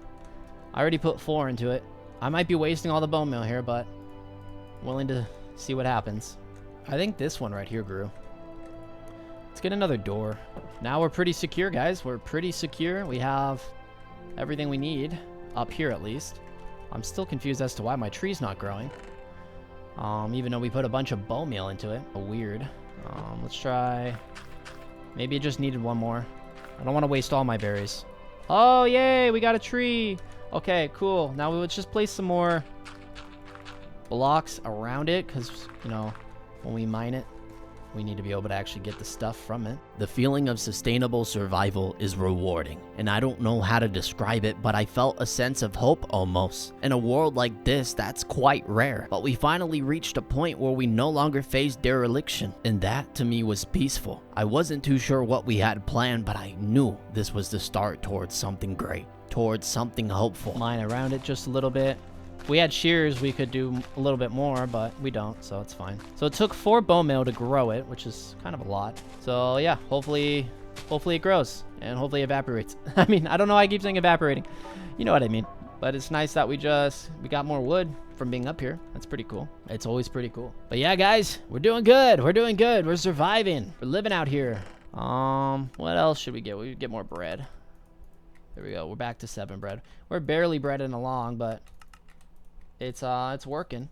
I already put 4 into it. I might be wasting all the bone meal here, but I'm willing to see what happens. I think this one right here grew. Let's get another door. Now we're pretty secure, guys. We're pretty secure. We have everything we need, up here at least. I'm still confused as to why my tree's not growing. Even though we put a bunch of bone meal into it. Weird. Let's try... Maybe it just needed one more. I don't want to waste all my berries. Oh, yay! We got a tree! Okay, cool. Now let's just place some more blocks around it, because, you know, when we mine it, we need to be able to actually get the stuff from it. The feeling of sustainable survival is rewarding, and I don't know how to describe it, but I felt a sense of hope almost. In a world like this, that's quite rare, but we finally reached a point where we no longer faced dereliction, and that to me was peaceful. I wasn't too sure what we had planned, but I knew this was the start towards something great, towards something hopeful. Mine around it just a little bit. If we had shears, we could do a little bit more, but we don't, so it's fine. So it took 4 bone meal to grow it, which is kind of a lot. So yeah, hopefully it grows and hopefully evaporates. I mean, I don't know why I keep saying evaporating. You know what I mean. But it's nice that we got more wood from being up here. That's pretty cool. It's always pretty cool. But yeah, guys, we're doing good. We're doing good. We're surviving. We're living out here. What else should we get? We get more bread. There we go. We're back to 7 bread. We're barely breading along, but it's working.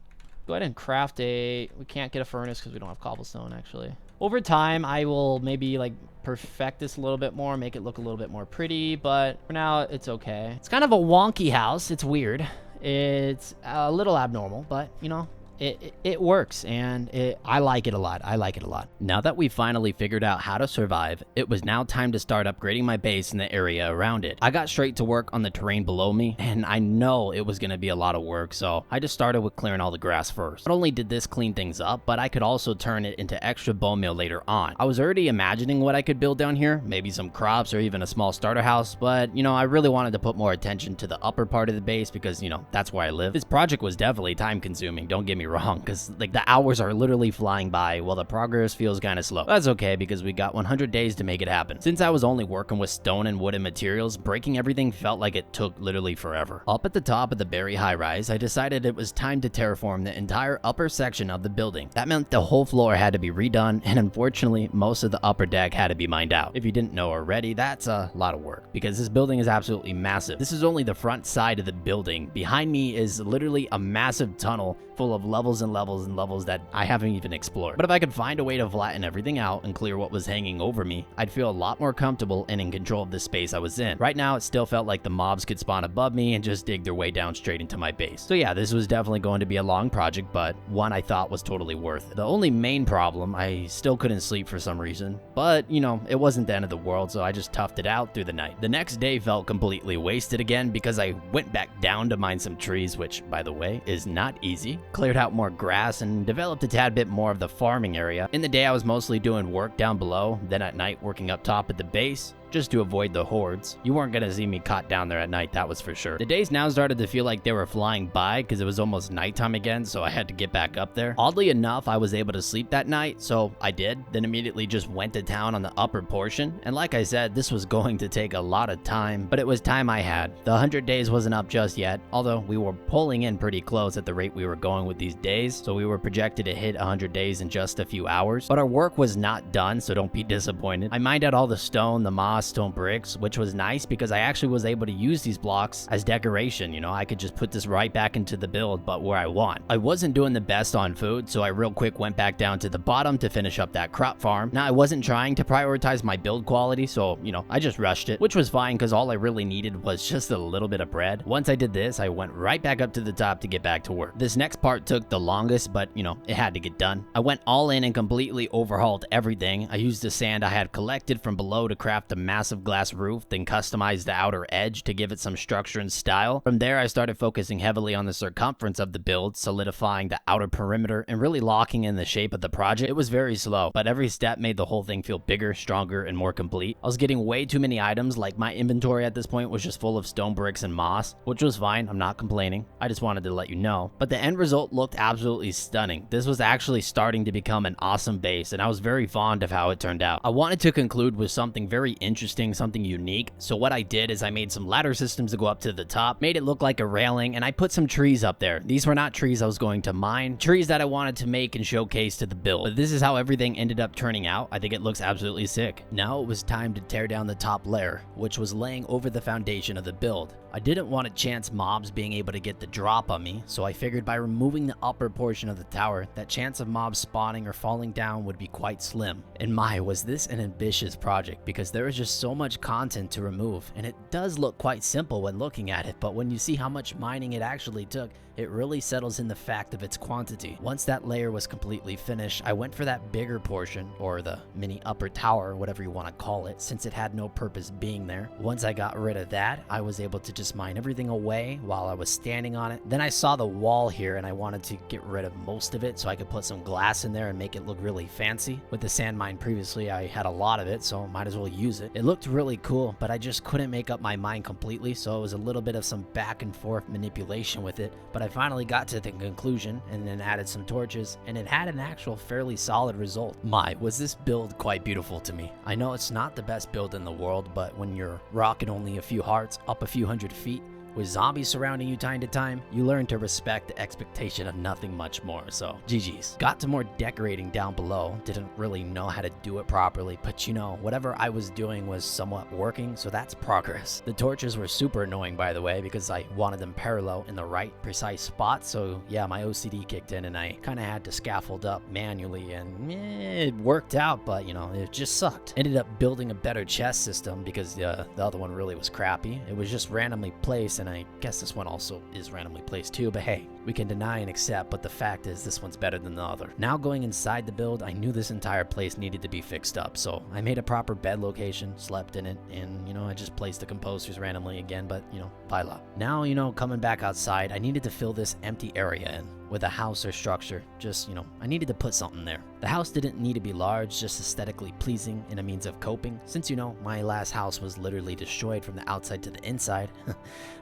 Go ahead and craft we can't get a furnace because we don't have cobblestone, actually. Over time, I will maybe like perfect this a little bit more, make it look a little bit more pretty, but for now, it's okay. It's kind of a wonky house. It's weird. It's a little abnormal, but you know, it works, and I like it a lot. I like it a lot. Now that we finally figured out how to survive, it was now time to start upgrading my base in the area around it. I got straight to work on the terrain below me, and I know it was going to be a lot of work, so I just started with clearing all the grass first. Not only did this clean things up, but I could also turn it into extra bone meal later on. I was already imagining what I could build down here, maybe some crops or even a small starter house, but I really wanted to put more attention to the upper part of the base because that's where I live. This project was definitely time consuming, don't get me wrong, because like the hours are literally flying by while the progress feels kind of slow. That's okay because we got 100 days to make it happen. Since I was only working with stone and wooden materials, breaking everything felt like it took literally forever. Up at the top of the very high rise, I decided it was time to terraform the entire upper section of the building. That meant the whole floor had to be redone, and unfortunately most of the upper deck had to be mined out. If you didn't know already, that's a lot of work because this building is absolutely massive. This is only the front side of the building. Behind me is literally a massive tunnel full of levels and levels and levels that I haven't even explored. But if I could find a way to flatten everything out and clear what was hanging over me, I'd feel a lot more comfortable and in control of the space I was in. Right now, it still felt like the mobs could spawn above me and just dig their way down straight into my base. So yeah, this was definitely going to be a long project, but one I thought was totally worth it. The only main problem, I still couldn't sleep for some reason, but it wasn't the end of the world, so I just toughed it out through the night. The next day felt completely wasted again because I went back down to mine some trees, which, by the way, is not easy. Cleared out more grass and developed a tad bit more of the farming area. In the day, I was mostly doing work down below, then at night working up top at the base, just to avoid the hordes. You weren't gonna see me caught down there at night, that was for sure. The days now started to feel like they were flying by because it was almost nighttime again, so I had to get back up there. Oddly enough, I was able to sleep that night, so I did, then immediately just went to town on the upper portion. And like I said, this was going to take a lot of time, but it was time I had. The 100 days wasn't up just yet, although we were pulling in pretty close at the rate we were going with these days, so we were projected to hit 100 days in just a few hours. But our work was not done, so don't be disappointed. I mined out all the stone, the moss, stone bricks, which was nice because I actually was able to use these blocks as decoration. I could just put this right back into the build, but where I want. I wasn't doing the best on food, so I real quick went back down to the bottom to finish up that crop farm. Now, I wasn't trying to prioritize my build quality, so, I just rushed it, which was fine because all I really needed was just a little bit of bread. Once I did this, I went right back up to the top to get back to work. This next part took the longest, but, it had to get done. I went all in and completely overhauled everything. I used the sand I had collected from below to craft a massive glass roof, then customized the outer edge to give it some structure and style. From there, I started focusing heavily on the circumference of the build, solidifying the outer perimeter, and really locking in the shape of the project. It was very slow, but every step made the whole thing feel bigger, stronger, and more complete. I was getting way too many items, like my inventory at this point was just full of stone bricks and moss, which was fine, I'm not complaining. I just wanted to let you know. But the end result looked absolutely stunning. This was actually starting to become an awesome base, and I was very fond of how it turned out. I wanted to conclude with something very interesting, something unique. So what I did is I made some ladder systems to go up to the top, made it look like a railing, and I put some trees up there. These were not trees I was going to mine, trees that I wanted to make and showcase to the build. But this is how everything ended up turning out. I think it looks absolutely sick. Now it was time to tear down the top layer, which was laying over the foundation of the build. I didn't want to chance mobs being able to get the drop on me, so I figured by removing the upper portion of the tower, that chance of mobs spawning or falling down would be quite slim. And my, was this an ambitious project because there was just so much content to remove, and it does look quite simple when looking at it, but when you see how much mining it actually took, it really settles in the fact of its quantity. Once that layer was completely finished, I went for that bigger portion, or the mini upper tower, whatever you want to call it, since it had no purpose being there. Once I got rid of that, I was able to just mine everything away while I was standing on it. Then I saw the wall here and I wanted to get rid of most of it so I could put some glass in there and make it look really fancy. With the sand mine previously, I had a lot of it, so might as well use it. It looked really cool, but I just couldn't make up my mind completely, so it was a little bit of some back and forth manipulation with it, but I finally got to the conclusion and then added some torches, and it had an actual fairly solid result. My, was this build quite beautiful to me. I know it's not the best build in the world, but when you're rocking only a few hearts up a few hundred feet, with zombies surrounding you time to time, you learn to respect the expectation of nothing much more, so GG's. Got to more decorating down below, didn't really know how to do it properly, but whatever I was doing was somewhat working, so that's progress. The torches were super annoying, by the way, because I wanted them parallel in the right precise spot, so yeah, my OCD kicked in and I kind of had to scaffold up manually, and it worked out, but it just sucked. Ended up building a better chest system because the other one really was crappy. It was just randomly placed place, and I guess this one also is randomly placed too, but hey, we can deny and accept, but the fact is this one's better than the other. Now going inside the build, I knew this entire place needed to be fixed up, so I made a proper bed location, slept in it, and, you know, I just placed the composters randomly again, but, you know, pile. Now, you know, coming back outside, I needed to fill this empty area in with a house or structure. Just, you know, I needed to put something there. The house didn't need to be large, just aesthetically pleasing and a means of coping. Since, you know, my last house was literally destroyed from the outside to the inside.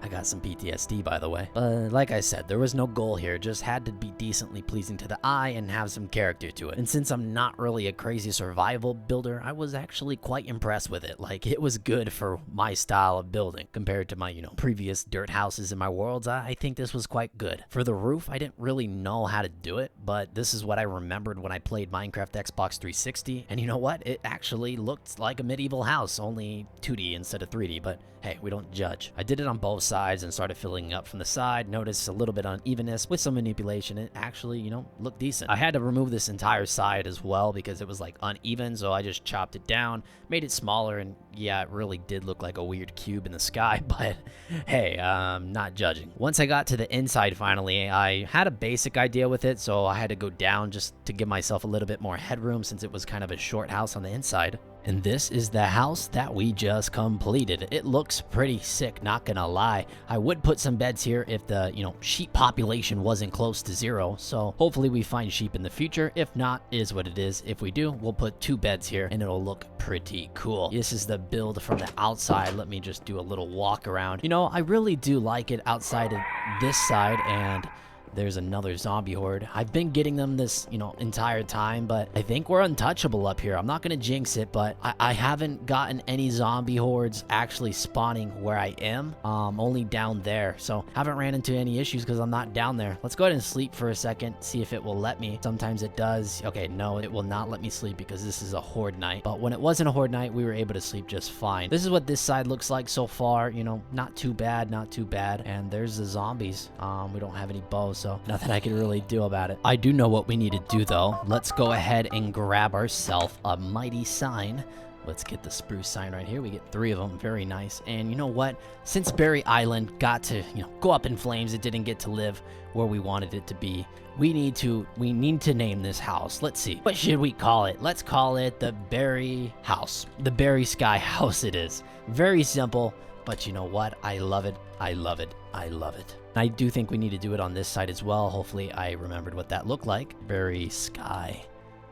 I got some PTSD, by the way. But like I said, there was no goal here, just had to be decently pleasing to the eye and have some character to it. And since I'm not really a crazy survival builder, I was actually quite impressed with it. Like, it was good for my style of building. Compared to my, you know, previous dirt houses in my worlds, I think this was quite good. For the roof, I didn't really know how to do it, but this is what I remembered when I played Minecraft Xbox 360, and you know what? It actually looked like a medieval house, only 2D instead of 3D, but hey, we don't judge. I did it on both sides and started filling up from the side, noticed a little bit of unevenness with some manipulation. It actually, you know, looked decent. I had to remove this entire side as well because it was like uneven, so I just chopped it down, made it smaller, and yeah, it really did look like a weird cube in the sky, but hey, not judging. Once I got to the inside finally, I had a basic idea with it, so I had to go down just to give myself a little bit more headroom since it was kind of a short house on the inside. And this is the house that we just completed. It looks pretty sick, not gonna lie. I would put some beds here if the, you know, sheep population wasn't close to 0. So hopefully we find sheep in the future. If not, is what it is. If we do, we'll put 2 beds here and it'll look pretty cool. This is the build from the outside. Let me just do a little walk around. You know, I really do like it outside of this side, and there's another zombie horde. I've been getting them this, you know, entire time, but I think we're untouchable up here. I'm not gonna jinx it, but I haven't gotten any zombie hordes actually spawning where I am, only down there. So haven't ran into any issues because I'm not down there. Let's go ahead and sleep for a second, see if it will let me. Sometimes it does. Okay, no, it will not let me sleep because this is a horde night. But when it wasn't a horde night, we were able to sleep just fine. This is what this side looks like so far. You know, not too bad, not too bad. And there's the zombies. We don't have any bows, so nothing I can really do about it. I do know what we need to do though. Let's go ahead and grab ourselves a mighty sign. Let's get the spruce sign right here. We get 3 of them. Very nice. And you know what? Since Berry Island got to, you know, go up in flames, it didn't get to live where we wanted it to be. We need to name this house. Let's see. What should we call it? Let's call it the Berry House. The Berry Sky House it is. Very simple, but you know what? I love it. I love it. I love it. I do think we need to do it on this side as well. Hopefully I remembered what that looked like. Berry Sky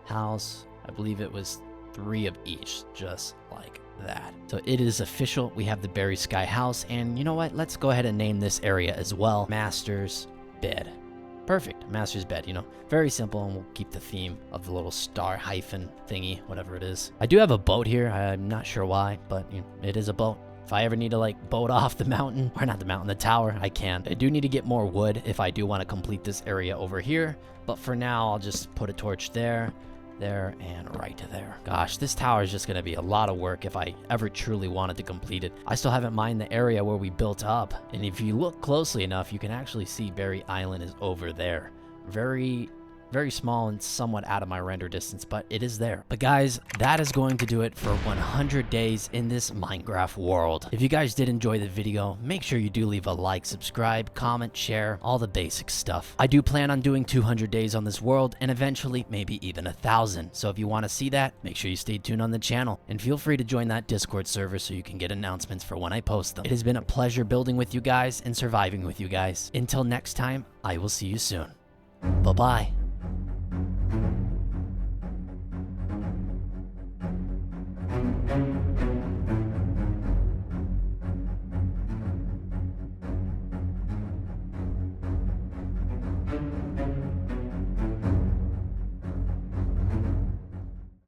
House. I believe it was 3 of each, just like that. So it is official. We have the Berry Sky House, and you know what? Let's go ahead and name this area as well. Master's Bed. Perfect. Master's Bed, you know. Very simple, and we'll keep the theme of the little star hyphen thingy, whatever it is. I do have a boat here. I'm not sure why, but you know, it is a boat. If I ever need to like boat off the mountain, or not the mountain, the tower, I can. I do need to get more wood if I do want to complete this area over here. But for now, I'll just put a torch there, and right there. Gosh, this tower is just going to be a lot of work if I ever truly wanted to complete it. I still haven't mined the area where we built up. And if you look closely enough, you can actually see Berry Island is over there. Very small and somewhat out of my render distance, but it is there. But guys, that is going to do it for 100 days in this Minecraft world. If you guys did enjoy the video, make sure you do leave a like, subscribe, comment, share, all the basic stuff. I do plan on doing 200 days on this world and eventually maybe even 1,000. So if you want to see that, make sure you stay tuned on the channel and feel free to join that Discord server so you can get announcements for when I post them. It has been a pleasure building with you guys and surviving with you guys. Until next time, I will see you soon. Bye-bye.